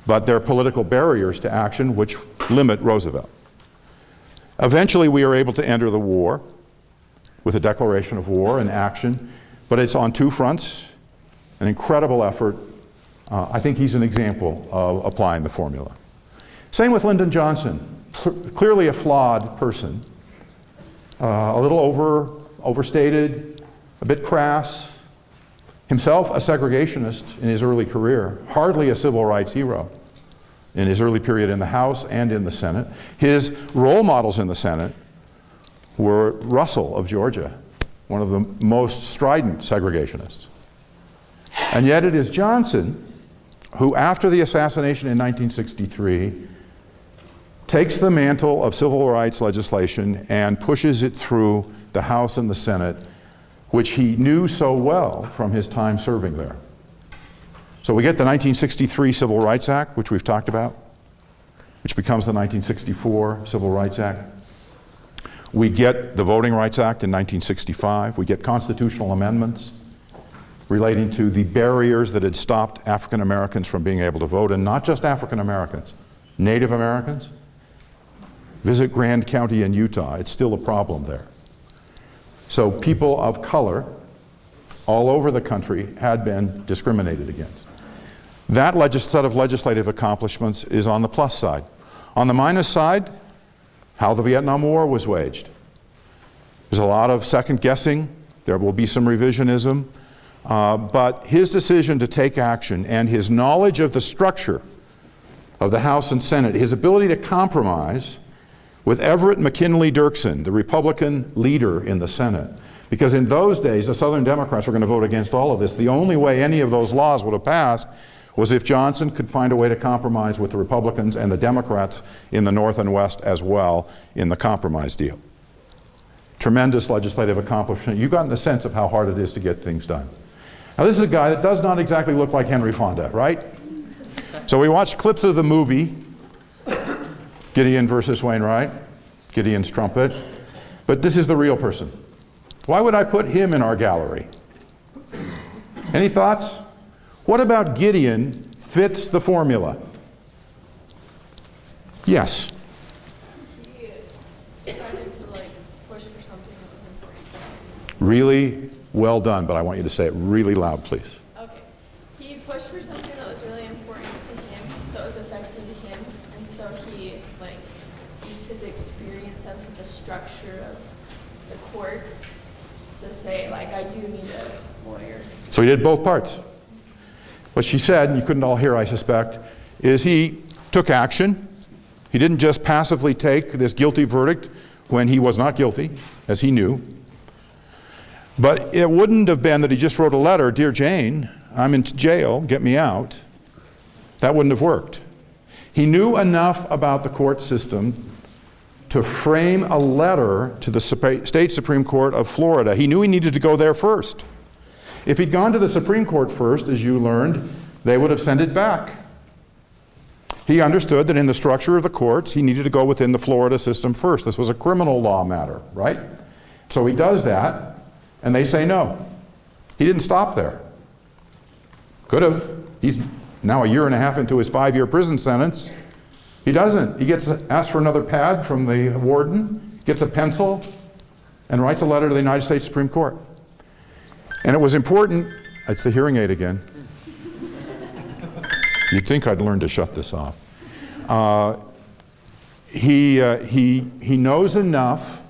But there are political barriers to action which limit Roosevelt. Eventually we are able to enter the war with a declaration of war and action, but it's on 2 fronts, an incredible effort. I think he's an example of applying the formula. Same with Lyndon Johnson, clearly a flawed person, a little overstated, a bit crass, himself a segregationist in his early career, hardly a civil rights hero in his early period in the House and in the Senate. His role models in the Senate were Russell of Georgia, one of the most strident segregationists. And yet it is Johnson who, after the assassination in 1963, takes the mantle of civil rights legislation and pushes it through the House and the Senate, which he knew so well from his time serving there. So we get the 1963 Civil Rights Act, which we've talked about, which becomes the 1964 Civil Rights Act. We get the Voting Rights Act in 1965. We get constitutional amendments relating to the barriers that had stopped African Americans from being able to vote, and not just African Americans, Native Americans. Visit Grand County in Utah, it's still a problem there. So people of color all over the country had been discriminated against. That set of legislative accomplishments is on the plus side. On the minus side, how the Vietnam War was waged. There's a lot of second guessing, there will be some revisionism, but his decision to take action and his knowledge of the structure of the House and Senate, his ability to compromise with Everett McKinley Dirksen, the Republican leader in the Senate, because in those days the Southern Democrats were going to vote against all of this. The only way any of those laws would have passed was if Johnson could find a way to compromise with the Republicans and the Democrats in the North and West as well in the compromise deal. Tremendous legislative accomplishment. You've gotten a sense of how hard it is to get things done. Now this is a guy that does not exactly look like Henry Fonda, right? So we watched clips of the movie, Gideon versus Wainwright, Gideon's trumpet, but this is the real person. Why would I put him in our gallery? Any thoughts? What about Gideon fits the formula? Yes.
He decided to push for something that was important to him.
Really well done, but I want you to say it really loud, please.
Okay. He pushed for something that was really important to him, that was affecting him, and so he used his experience of the structure of the court to say I do need a lawyer.
So he did both parts. What she said, and you couldn't all hear I suspect, is he took action. He didn't just passively take this guilty verdict when he was not guilty, as he knew. But it wouldn't have been that he just wrote a letter, "Dear Jane, I'm in jail, get me out." That wouldn't have worked. He knew enough about the court system to frame a letter to the State Supreme Court of Florida. He knew he needed to go there first. If he'd gone to the Supreme Court first, as you learned, they would have sent it back. He understood that in the structure of the courts, he needed to go within the Florida system first. This was a criminal law matter, right? So he does that, and they say no. He didn't stop there. Could have. He's now 1.5 years into his 5-year prison sentence. He doesn't. He gets asked for another pad from the warden, gets a pencil, and writes a letter to the United States Supreme Court. And it was important. It's the hearing aid again. You'd think I'd learn to shut this off. He knows enough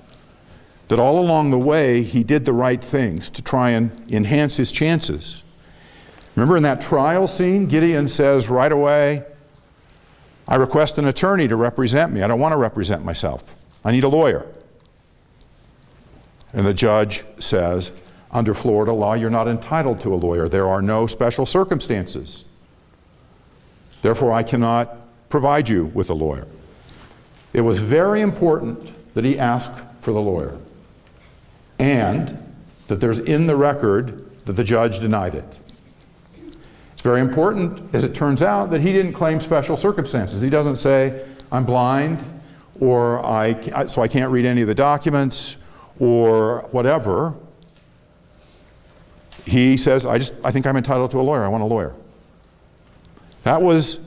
that all along the way he did the right things to try and enhance his chances. Remember in that trial scene, Gideon says right away, I request an attorney to represent me. I don't want to represent myself. I need a lawyer. And the judge says, under Florida law, you're not entitled to a lawyer. There are no special circumstances. Therefore, I cannot provide you with a lawyer. It was very important that he ask for the lawyer, and that there's in the record that the judge denied it. It's very important, as it turns out, that he didn't claim special circumstances. He doesn't say, I'm blind, or so I can't read any of the documents, or whatever. He says, I think I'm entitled to a lawyer. I want a lawyer. That was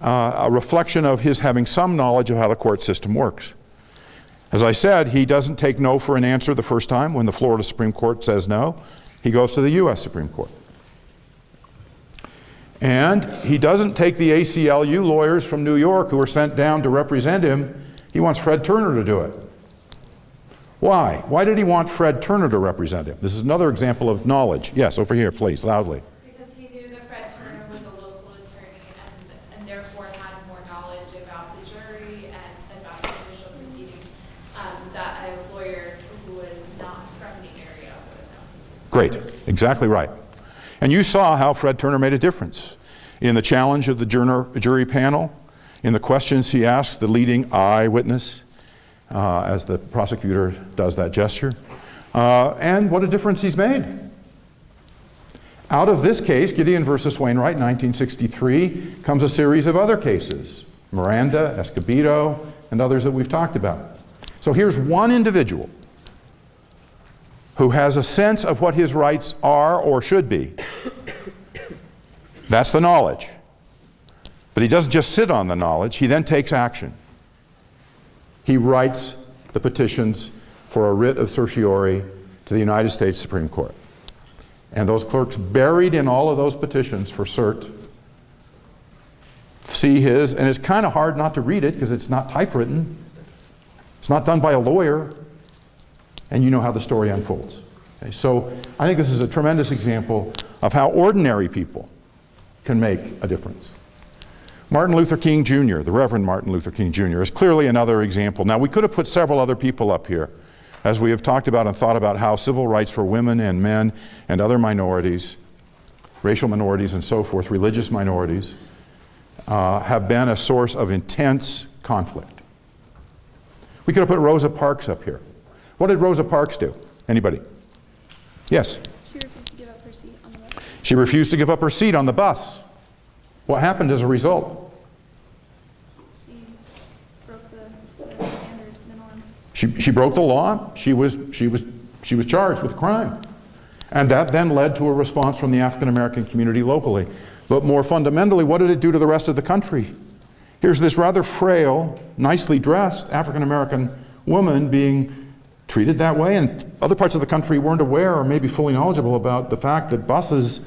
a reflection of his having some knowledge of how the court system works. As I said, he doesn't take no for an answer the first time when the Florida Supreme Court says no. He goes to the U.S. Supreme Court. And he doesn't take the ACLU lawyers from New York who were sent down to represent him. He wants Fred Turner to do it. Why? Why did he want Fred Turner to represent him? This is another example of knowledge. Yes, over here, please, loudly.
Because he knew that Fred Turner was a local attorney and therefore had more knowledge about the jury and about the judicial proceedings that a lawyer who was not from the area would have known.
Great, exactly right. And you saw how Fred Turner made a difference in the challenge of the jury panel, in the questions he asked the leading eyewitness, as the prosecutor does that gesture, and what a difference he's made. Out of this case, Gideon versus Wainwright, 1963, comes a series of other cases, Miranda, Escobedo, and others that we've talked about. So here's one individual who has a sense of what his rights are or should be. That's the knowledge. But he doesn't just sit on the knowledge, he then takes action. He writes the petitions for a writ of certiorari to the United States Supreme Court. And those clerks buried in all of those petitions for cert see his, and it's kind of hard not to read it because it's not typewritten. It's not done by a lawyer. And you know how the story unfolds. Okay, so I think this is a tremendous example of how ordinary people can make a difference. Martin Luther King Jr., the Reverend Martin Luther King Jr., is clearly another example. Now, we could have put several other people up here, as we have talked about and thought about how civil rights for women and men and other minorities, racial minorities and so forth, religious minorities, have been a source of intense conflict. We could have put Rosa Parks up here. What did Rosa Parks do? Anybody? Yes?
She refused to give up her seat on the bus.
She refused to give up her seat on the bus. What happened as a result?
She broke the standard minimum.
She broke the law. She was charged with a crime. And that then led to a response from the African American community locally. But more fundamentally, what did it do to the rest of the country? Here's this rather frail, nicely dressed African American woman being treated that way, and other parts of the country weren't aware or maybe fully knowledgeable about the fact that buses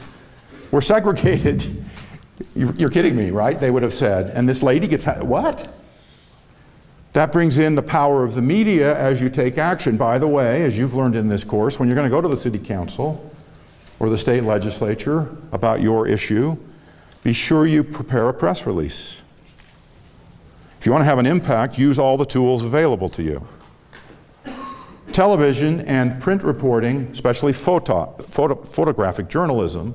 were segregated. You're kidding me, right? They would have said. And this lady gets, what? That brings in the power of the media as you take action. By the way, as you've learned in this course, when you're going to go to the city council or the state legislature about your issue, be sure you prepare a press release. If you want to have an impact, use all the tools available to you. Television and print reporting, especially photographic journalism,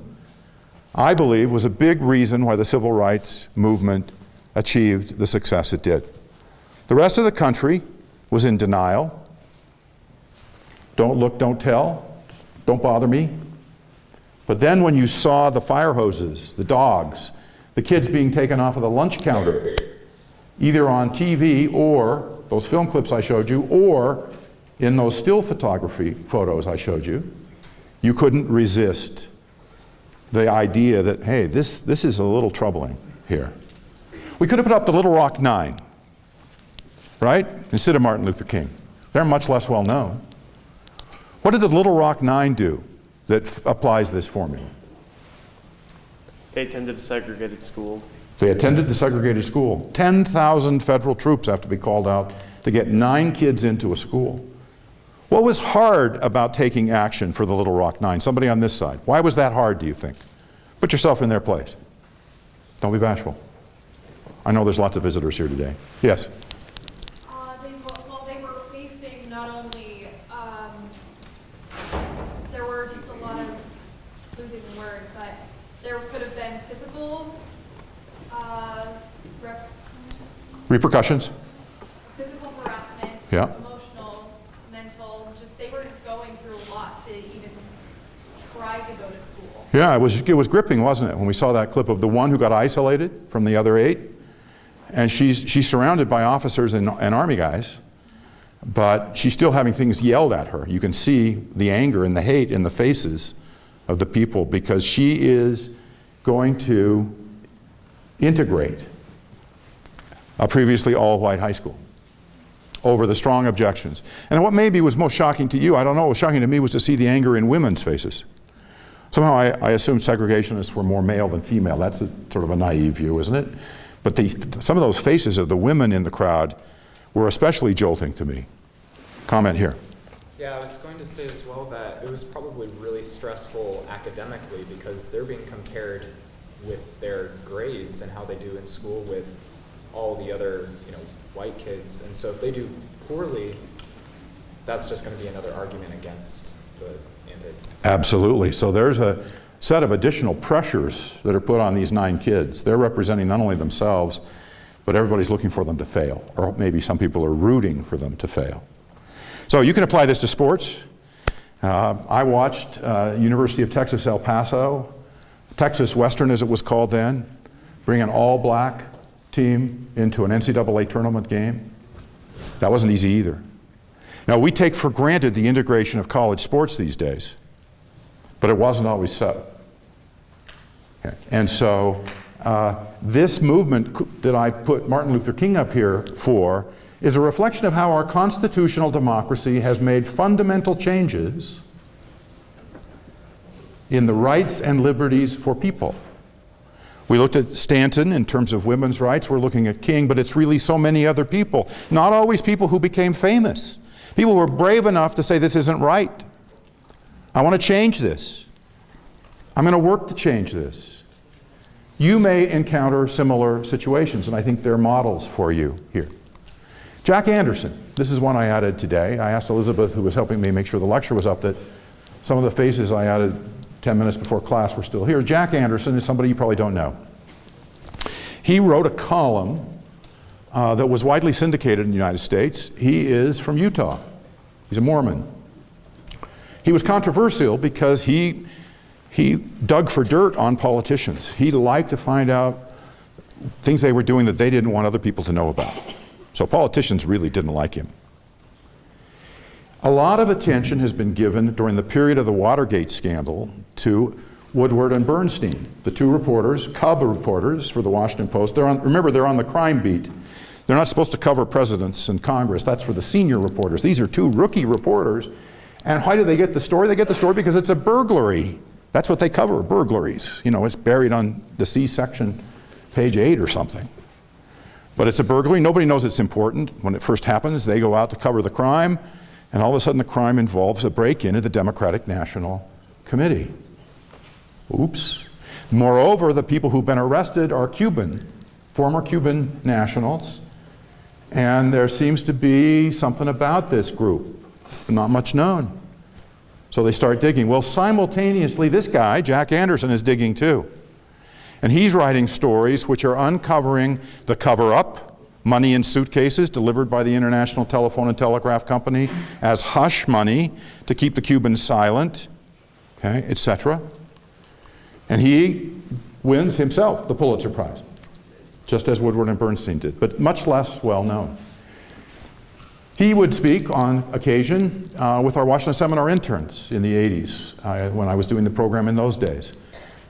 I believe was a big reason why the civil rights movement achieved the success it did. The rest of the country was in denial. Don't look, don't tell, don't bother me. But then when you saw the fire hoses, the dogs, the kids being taken off of the lunch counter, either on TV or those film clips I showed you, or in those still photography photos I showed you, you couldn't resist the idea that, hey, this is a little troubling here. We could have put up the Little Rock Nine, right? Instead of Martin Luther King. They're much less well known. What did the Little Rock Nine do that applies this formula?
They attended a segregated school.
They attended the segregated school. 10,000 federal troops have to be called out to get 9 kids into a school. What was hard about taking action for the Little Rock Nine? Somebody on this side. Why was that hard, do you think? Put yourself in their place. Don't be bashful. I know there's lots of visitors here today. Yes?
They were facing not only, there were just a lot of, losing the word, but there could have been physical
Repercussions?
physical harassment,
Yeah.
emotional, mental, just they were going through a lot to even try to go to school.
Yeah, it was gripping, wasn't it, when we saw that clip of the one who got isolated from the other 8? And she's surrounded by officers and Army guys, but she's still having things yelled at her. You can see the anger and the hate in the faces of the people because she is going to integrate a previously all-white high school over the strong objections. And what maybe was most shocking to you, I don't know, what was shocking to me was to see the anger in women's faces. Somehow I assumed segregationists were more male than female. That's sort of a naive view, isn't it? But some of those faces of the women in the crowd were especially jolting to me. Comment here.
Yeah, I was going to say as well that it was probably really stressful academically because they're being compared with their grades and how they do in school with all the other, white kids. And so if they do poorly, that's just going to be another argument against the anti.
Absolutely. So there's a set of additional pressures that are put on these 9 kids. They're representing not only themselves, but everybody's looking for them to fail, or maybe some people are rooting for them to fail. So you can apply this to sports. I watched University of Texas, El Paso, Texas Western as it was called then, bring an all-black team into an NCAA tournament game. That wasn't easy either. Now we take for granted the integration of college sports these days, but it wasn't always so. Okay. And so this movement that I put Martin Luther King up here for is a reflection of how our constitutional democracy has made fundamental changes in the rights and liberties for people. We looked at Stanton in terms of women's rights, we're looking at King, but it's really so many other people. Not always people who became famous. People who were brave enough to say this isn't right. I want to change this. I'm going to work to change this. You may encounter similar situations, and I think they're models for you here. Jack Anderson, this is one I added today. I asked Elizabeth, who was helping me make sure the lecture was up, that some of the faces I added 10 minutes before class were still here. Jack Anderson is somebody you probably don't know. He wrote a column that was widely syndicated in the United States. He is from Utah. He's a Mormon. He was controversial because he dug for dirt on politicians. He liked to find out things they were doing that they didn't want other people to know about. So politicians really didn't like him. A lot of attention has been given during the period of the Watergate scandal to Woodward and Bernstein, the 2 reporters, cub reporters for the Washington Post. Remember, they're on the crime beat. They're not supposed to cover presidents and Congress. That's for the senior reporters. These are 2 rookie reporters. And why do they get the story? They get the story because it's a burglary. That's what they cover, burglaries. It's buried on the C-section, page 8 or something. But it's a burglary. Nobody knows it's important. When it first happens, they go out to cover the crime, and all of a sudden the crime involves a break-in at the Democratic National Committee. Oops. Moreover, the people who've been arrested are Cuban, former Cuban nationals, and there seems to be something about this group, not much known. So they start digging. Well, simultaneously, this guy, Jack Anderson, is digging too. And he's writing stories which are uncovering the cover-up, money in suitcases delivered by the International Telephone and Telegraph Company as hush money to keep the Cubans silent, okay, etc. And he wins himself the Pulitzer Prize. just as Woodward and Bernstein did, but much less well known. He would speak on occasion with our Washington Seminar interns in the 80s, when I was doing the program in those days.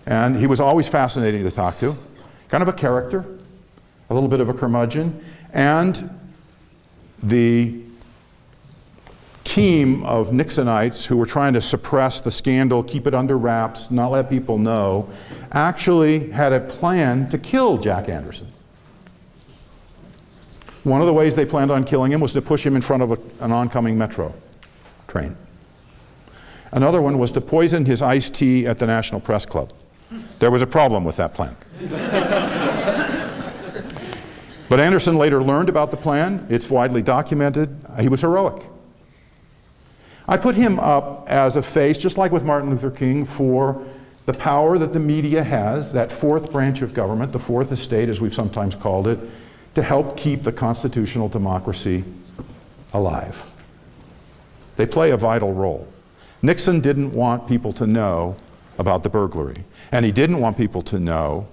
And he was always fascinating to talk to, kind of a character, a little bit of a curmudgeon, and the team of Nixonites who were trying to suppress the scandal, keep it under wraps, not let people know, actually had a plan to kill Jack Anderson. One of the ways they planned on killing him was to push him in front of an oncoming metro train. Another one was to poison his iced tea at the National Press Club. There was a problem with that plan. But Anderson later learned about the plan. It's widely documented. He was heroic. I put him up as a face, just like with Martin Luther King, for the power that the media has, that fourth branch of government, the fourth estate as we've sometimes called it, to help keep the constitutional democracy alive. They play a vital role. Nixon didn't want people to know about the burglary, and he didn't want people to know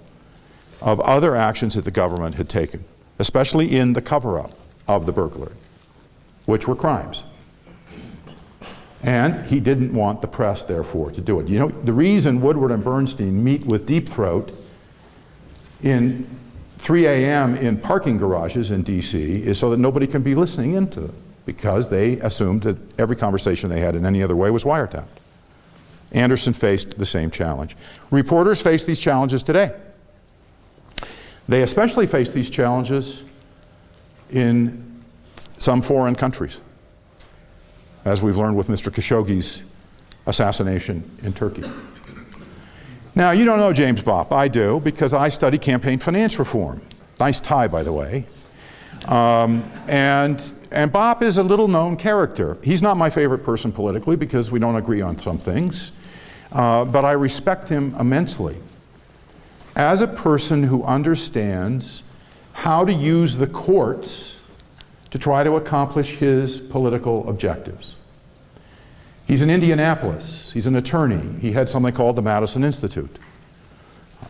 of other actions that the government had taken, especially in the cover-up of the burglary, which were crimes. And he didn't want the press, therefore, to do it. You know, the reason Woodward and Bernstein meet with Deep Throat in 3 a.m. in parking garages in D.C. is so that nobody can be listening into them, because they assumed that every conversation they had in any other way was wiretapped. Anderson faced the same challenge. Reporters face these challenges today. They especially face these challenges in some foreign countries, as we've learned with Mr. Khashoggi's assassination in Turkey. Now, you don't know James Bopp. I do, because I study campaign finance reform. Nice tie, by the way. And Bopp is a little-known character. He's not my favorite person politically, because we don't agree on some things. But I respect him immensely as a person who understands how to use the courts to try to accomplish his political objectives. He's in Indianapolis. He's an attorney. He had something called the Madison Institute.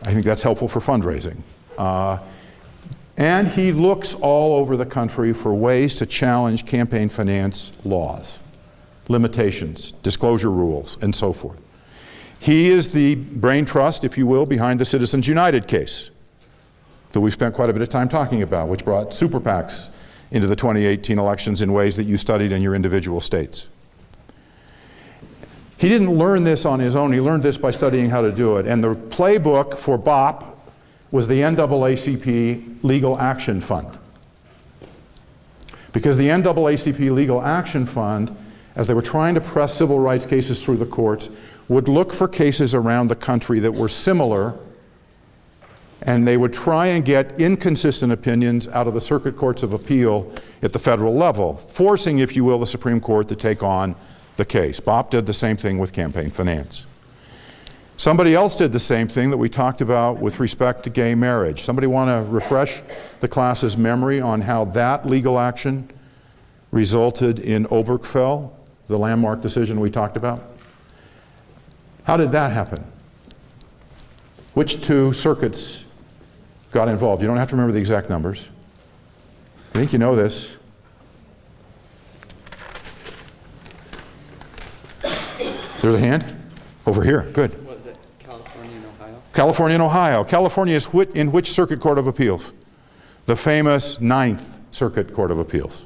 I think that's helpful for fundraising. And he looks all over the country for ways to challenge campaign finance laws, limitations, disclosure rules, and so forth. He is the brain trust, if you will, behind the Citizens United case that we've spent quite a bit of time talking about, which brought super PACs into the 2018 elections in ways that you studied in your individual states. He didn't learn this on his own. He learned this by studying how to do it. And the playbook for Bopp was the NAACP Legal Action Fund. Because the NAACP Legal Action Fund, as they were trying to press civil rights cases through the courts, would look for cases around the country that were similar, and they would try and get inconsistent opinions out of the circuit courts of appeal at the federal level, forcing, if you will, the Supreme Court to take on the case. Bopp did the same thing with campaign finance. Somebody else did the same thing that we talked about with respect to gay marriage. Somebody want to refresh the class's memory on how that legal action resulted in Obergefell, the landmark decision we talked about? How did that happen? Which two circuits got involved? You don't have to remember the exact numbers. I think you know this. There's a hand? Over here, good.
What is it, California and Ohio?
California and Ohio. California is in which Circuit Court of Appeals? The famous Ninth Circuit Court of Appeals.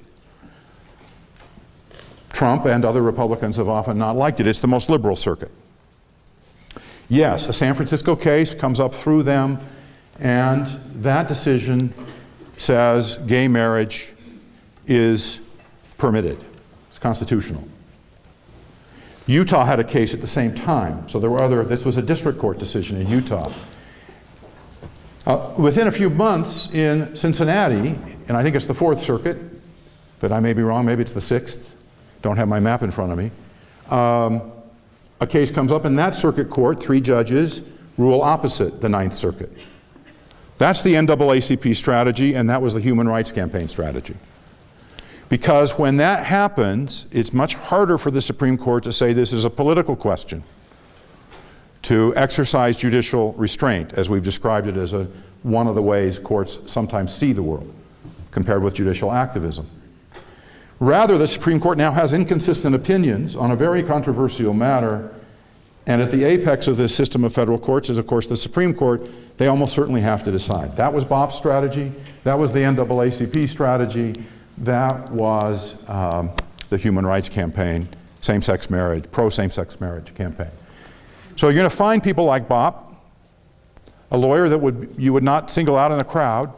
Trump and other Republicans have often not liked it. It's the most liberal circuit. Yes, a San Francisco case comes up through them, and that decision says gay marriage is permitted. It's constitutional. Utah had a case at the same time, so there were this was a district court decision in Utah. Within a few months in Cincinnati, and I think it's the Fourth Circuit, but I may be wrong, maybe it's the Sixth, don't have my map in front of me, a case comes up in that circuit court, 3 judges rule opposite the Ninth Circuit. That's the NAACP strategy, and that was the Human Rights Campaign strategy. Because when that happens, it's much harder for the Supreme Court to say this is a political question, to exercise judicial restraint, as we've described it as a one of the ways courts sometimes see the world, compared with judicial activism. Rather, the Supreme Court now has inconsistent opinions on a very controversial matter, and at the apex of this system of federal courts is, of course, the Supreme Court. They almost certainly have to decide. That was Bob's strategy. That was the NAACP strategy. That was the Human Rights Campaign, same-sex marriage, pro-same-sex marriage campaign. So you're going to find people like Bob, a lawyer that you would not single out in a crowd,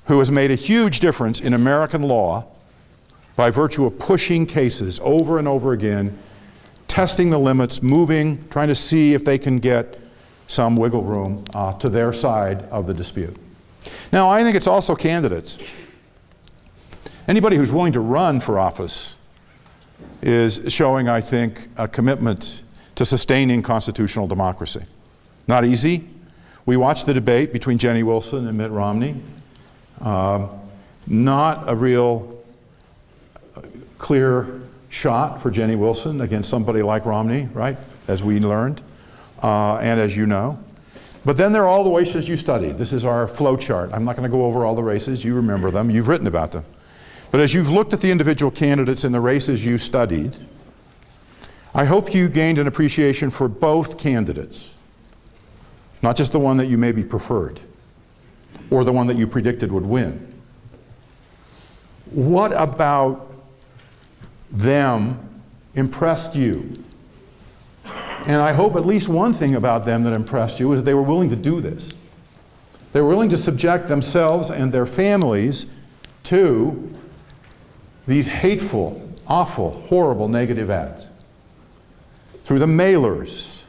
who has made a huge difference in American law by virtue of pushing cases over and over again, testing the limits, moving, trying to see if they can get some wiggle room to their side of the dispute. Now, I think it's also candidates. Anybody who's willing to run for office is showing, I think, a commitment to sustaining constitutional democracy. Not easy. We watched the debate between Jenny Wilson and Mitt Romney. Not a real clear shot for Jenny Wilson against somebody like Romney, right, as we learned, and as you know. But then there are all the races you studied. This is our flow chart. I'm not going to go over all the races. You remember them. You've written about them. But as you've looked at the individual candidates in the races you studied, I hope you gained an appreciation for both candidates, not just the one that you maybe preferred or the one that you predicted would win. What about them impressed you? And I hope at least one thing about them that impressed you is they were willing to do this. They were willing to subject themselves and their families to these hateful, awful, horrible negative ads through the mailers.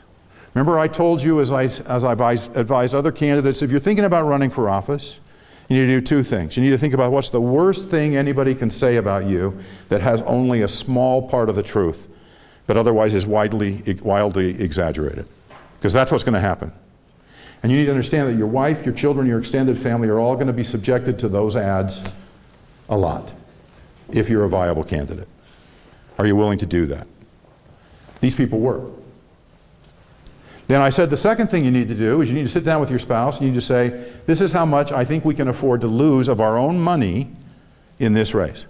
Remember I told you, as I've advised other candidates, if you're thinking about running for office, you need to do two things. You need to think about what's the worst thing anybody can say about you that has only a small part of the truth, but otherwise is wildly exaggerated. Because that's what's going to happen. And you need to understand that your wife, your children, your extended family are all going to be subjected to those ads a lot if you're a viable candidate. Are you willing to do that? These people were. Then I said the second thing you need to do is you need to sit down with your spouse and you need to say, this is how much I think we can afford to lose of our own money in this race.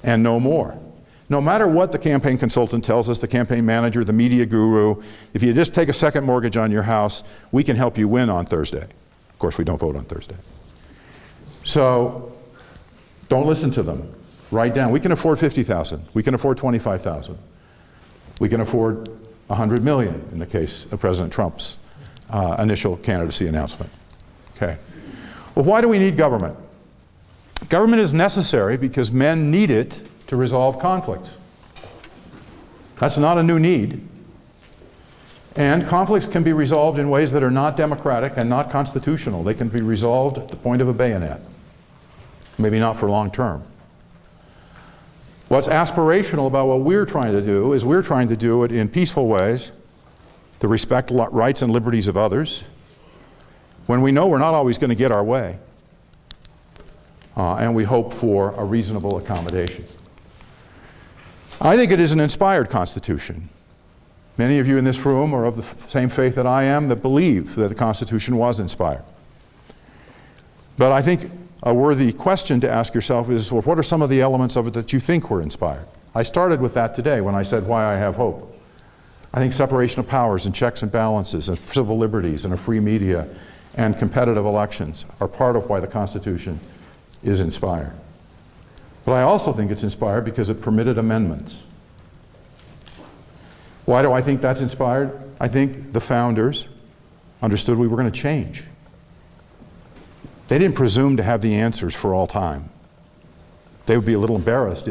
And no more. No matter what the campaign consultant tells us, the campaign manager, the media guru, if you just take a second mortgage on your house, we can help you win on Thursday. Of course, we don't vote on Thursday. So don't listen to them. Write down, we can afford $50,000. We can afford $25,000. We can afford $100 million in the case of President Trump's initial candidacy announcement. Okay. Well, why do we need government? Government is necessary because men need it to resolve conflicts. That's not a new need. And conflicts can be resolved in ways that are not democratic and not constitutional. They can be resolved at the point of a bayonet. Maybe not for long term. What's aspirational about what we're trying to do is we're trying to do it in peaceful ways to respect rights and liberties of others when we know we're not always going to get our way. And we hope for a reasonable accommodation. I think it is an inspired Constitution. Many of you in this room are of the same faith that I am that believe that the Constitution was inspired. But I think a worthy question to ask yourself is, well, what are some of the elements of it that you think were inspired? I started with that today when I said why I have hope. I think separation of powers and checks and balances and civil liberties and a free media and competitive elections are part of why the Constitution is inspired. But I also think it's inspired because it permitted amendments. Why do I think that's inspired? I think the founders understood we were going to change. They didn't presume to have the answers for all time. They would be a little embarrassed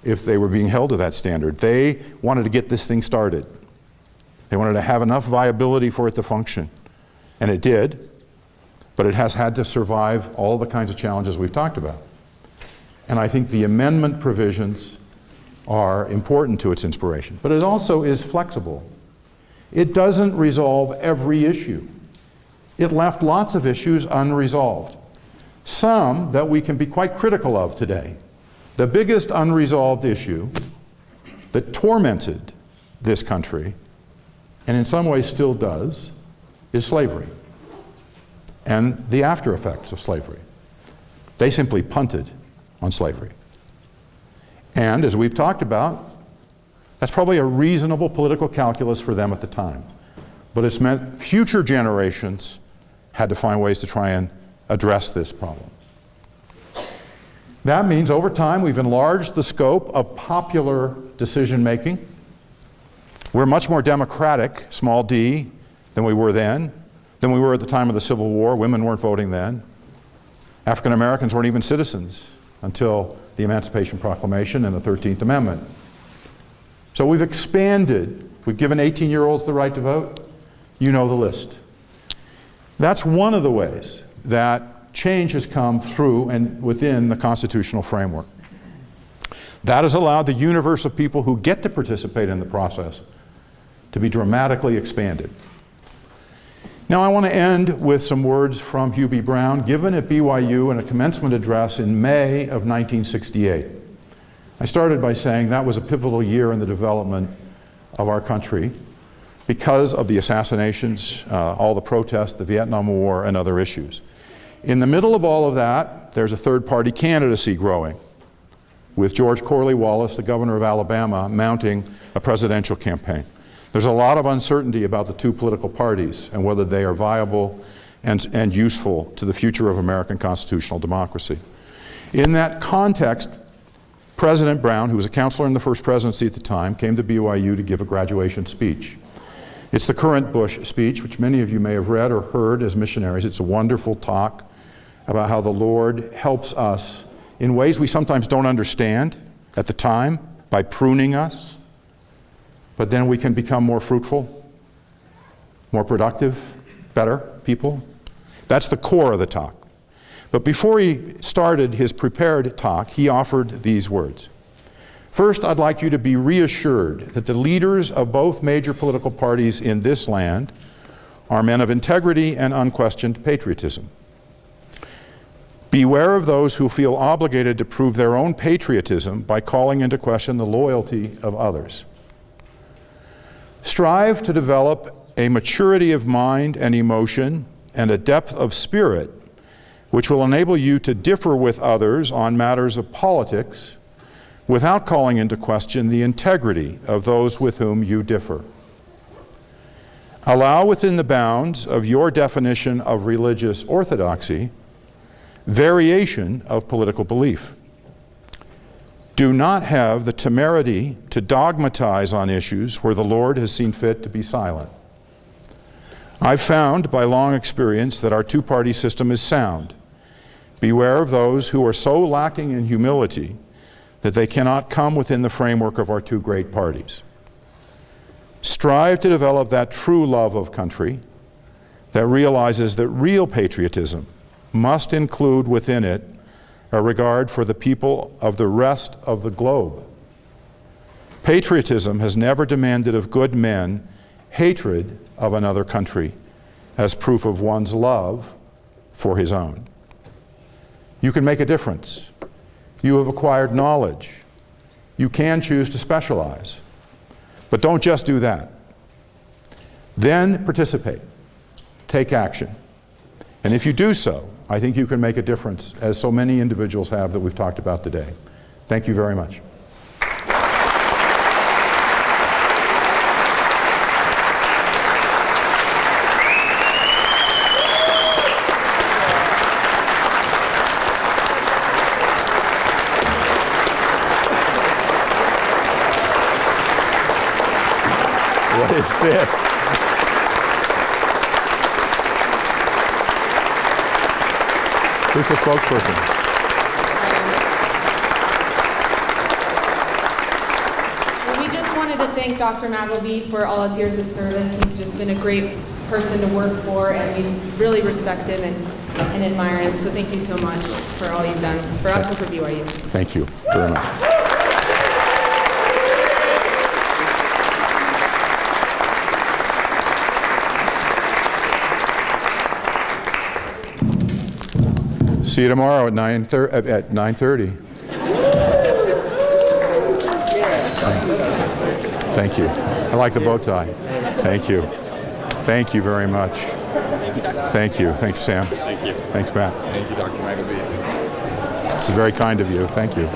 if they were being held to that standard. They wanted to get this thing started. They wanted to have enough viability for it to function. And it did, but it has had to survive all the kinds of challenges we've talked about. And I think the amendment provisions are important to its inspiration. But it also is flexible. It doesn't resolve every issue. It left lots of issues unresolved. Some that we can be quite critical of today. The biggest unresolved issue that tormented this country, and in some ways still does, is slavery. and the after effects of slavery. They simply punted on slavery. And as we've talked about, that's probably a reasonable political calculus for them at the time. But it's meant future generations had to find ways to try and address this problem. That means over time we've enlarged the scope of popular decision making. We're much more democratic, small d, than we were then, than we were at the time of the Civil War. Women weren't voting then. African Americans weren't even citizens until the Emancipation Proclamation and the 13th Amendment. So we've expanded. We've given 18-year-olds the right to vote. You know the list. That's one of the ways that change has come through and within the constitutional framework. That has allowed the universe of people who get to participate in the process to be dramatically expanded. Now I want to end with some words from Hugh B. Brown given at BYU in a commencement address in May of 1968. I started by saying that was a pivotal year in the development of our country because of the assassinations, all the protests, the Vietnam War, and other issues. In the middle of all of that, there's a third-party candidacy growing, with George Corley-Wallace, the governor of Alabama, mounting a presidential campaign. There's a lot of uncertainty about the two political parties and whether they are viable and useful to the future of American constitutional democracy. In that context, President Brown, who was a counselor in the first presidency at the time, came to BYU to give a graduation speech. It's the current Bush speech, which many of you may have read or heard as missionaries. It's a wonderful talk about how the Lord helps us in ways we sometimes don't understand at the time by pruning us, but then we can become more fruitful, more productive, better people. That's the core of the talk. But before he started his prepared talk, he offered these words. First, I'd like you to be reassured that the leaders of both major political parties in this land are men of integrity and unquestioned patriotism. Beware of those who feel obligated to prove their own patriotism by calling into question the loyalty of others. Strive to develop a maturity of mind and emotion and a depth of spirit which will enable you to differ with others on matters of politics without calling into question the integrity of those with whom you differ. Allow within the bounds of your definition of religious orthodoxy variation of political belief. Do not have the temerity to dogmatize on issues where the Lord has seen fit to be silent. I've found by long experience that our two-party system is sound. Beware of those who are so lacking in humility that they cannot come within the framework of our two great parties. Strive to develop that true love of country that realizes that real patriotism must include within it a regard for the people of the rest of the globe. Patriotism has never demanded of good men hatred of another country as proof of one's love for his own. You can make a difference. You have acquired knowledge. You can choose to specialize. But don't just do that. Then participate. Take action. And if you do so, I think you can make a difference, as so many individuals have that we've talked about today. Thank you very much. What is this? Who's the spokesperson?
We just wanted to thank Dr. Magleby for all his years of service. He's just been a great person to work for, and we really respect him and admire him. So thank you so much for all you've done for us and for BYU.
Thank you very much. See you tomorrow at 9:30. Thank you. I like the bow tie. Thank you. Thank you very much.
Thank you, Dr.
Thank you. Thanks, Sam.
Thank you.
Thanks, Matt.
Thank you, Dr. Magleby.
This is very kind of you. Thank you.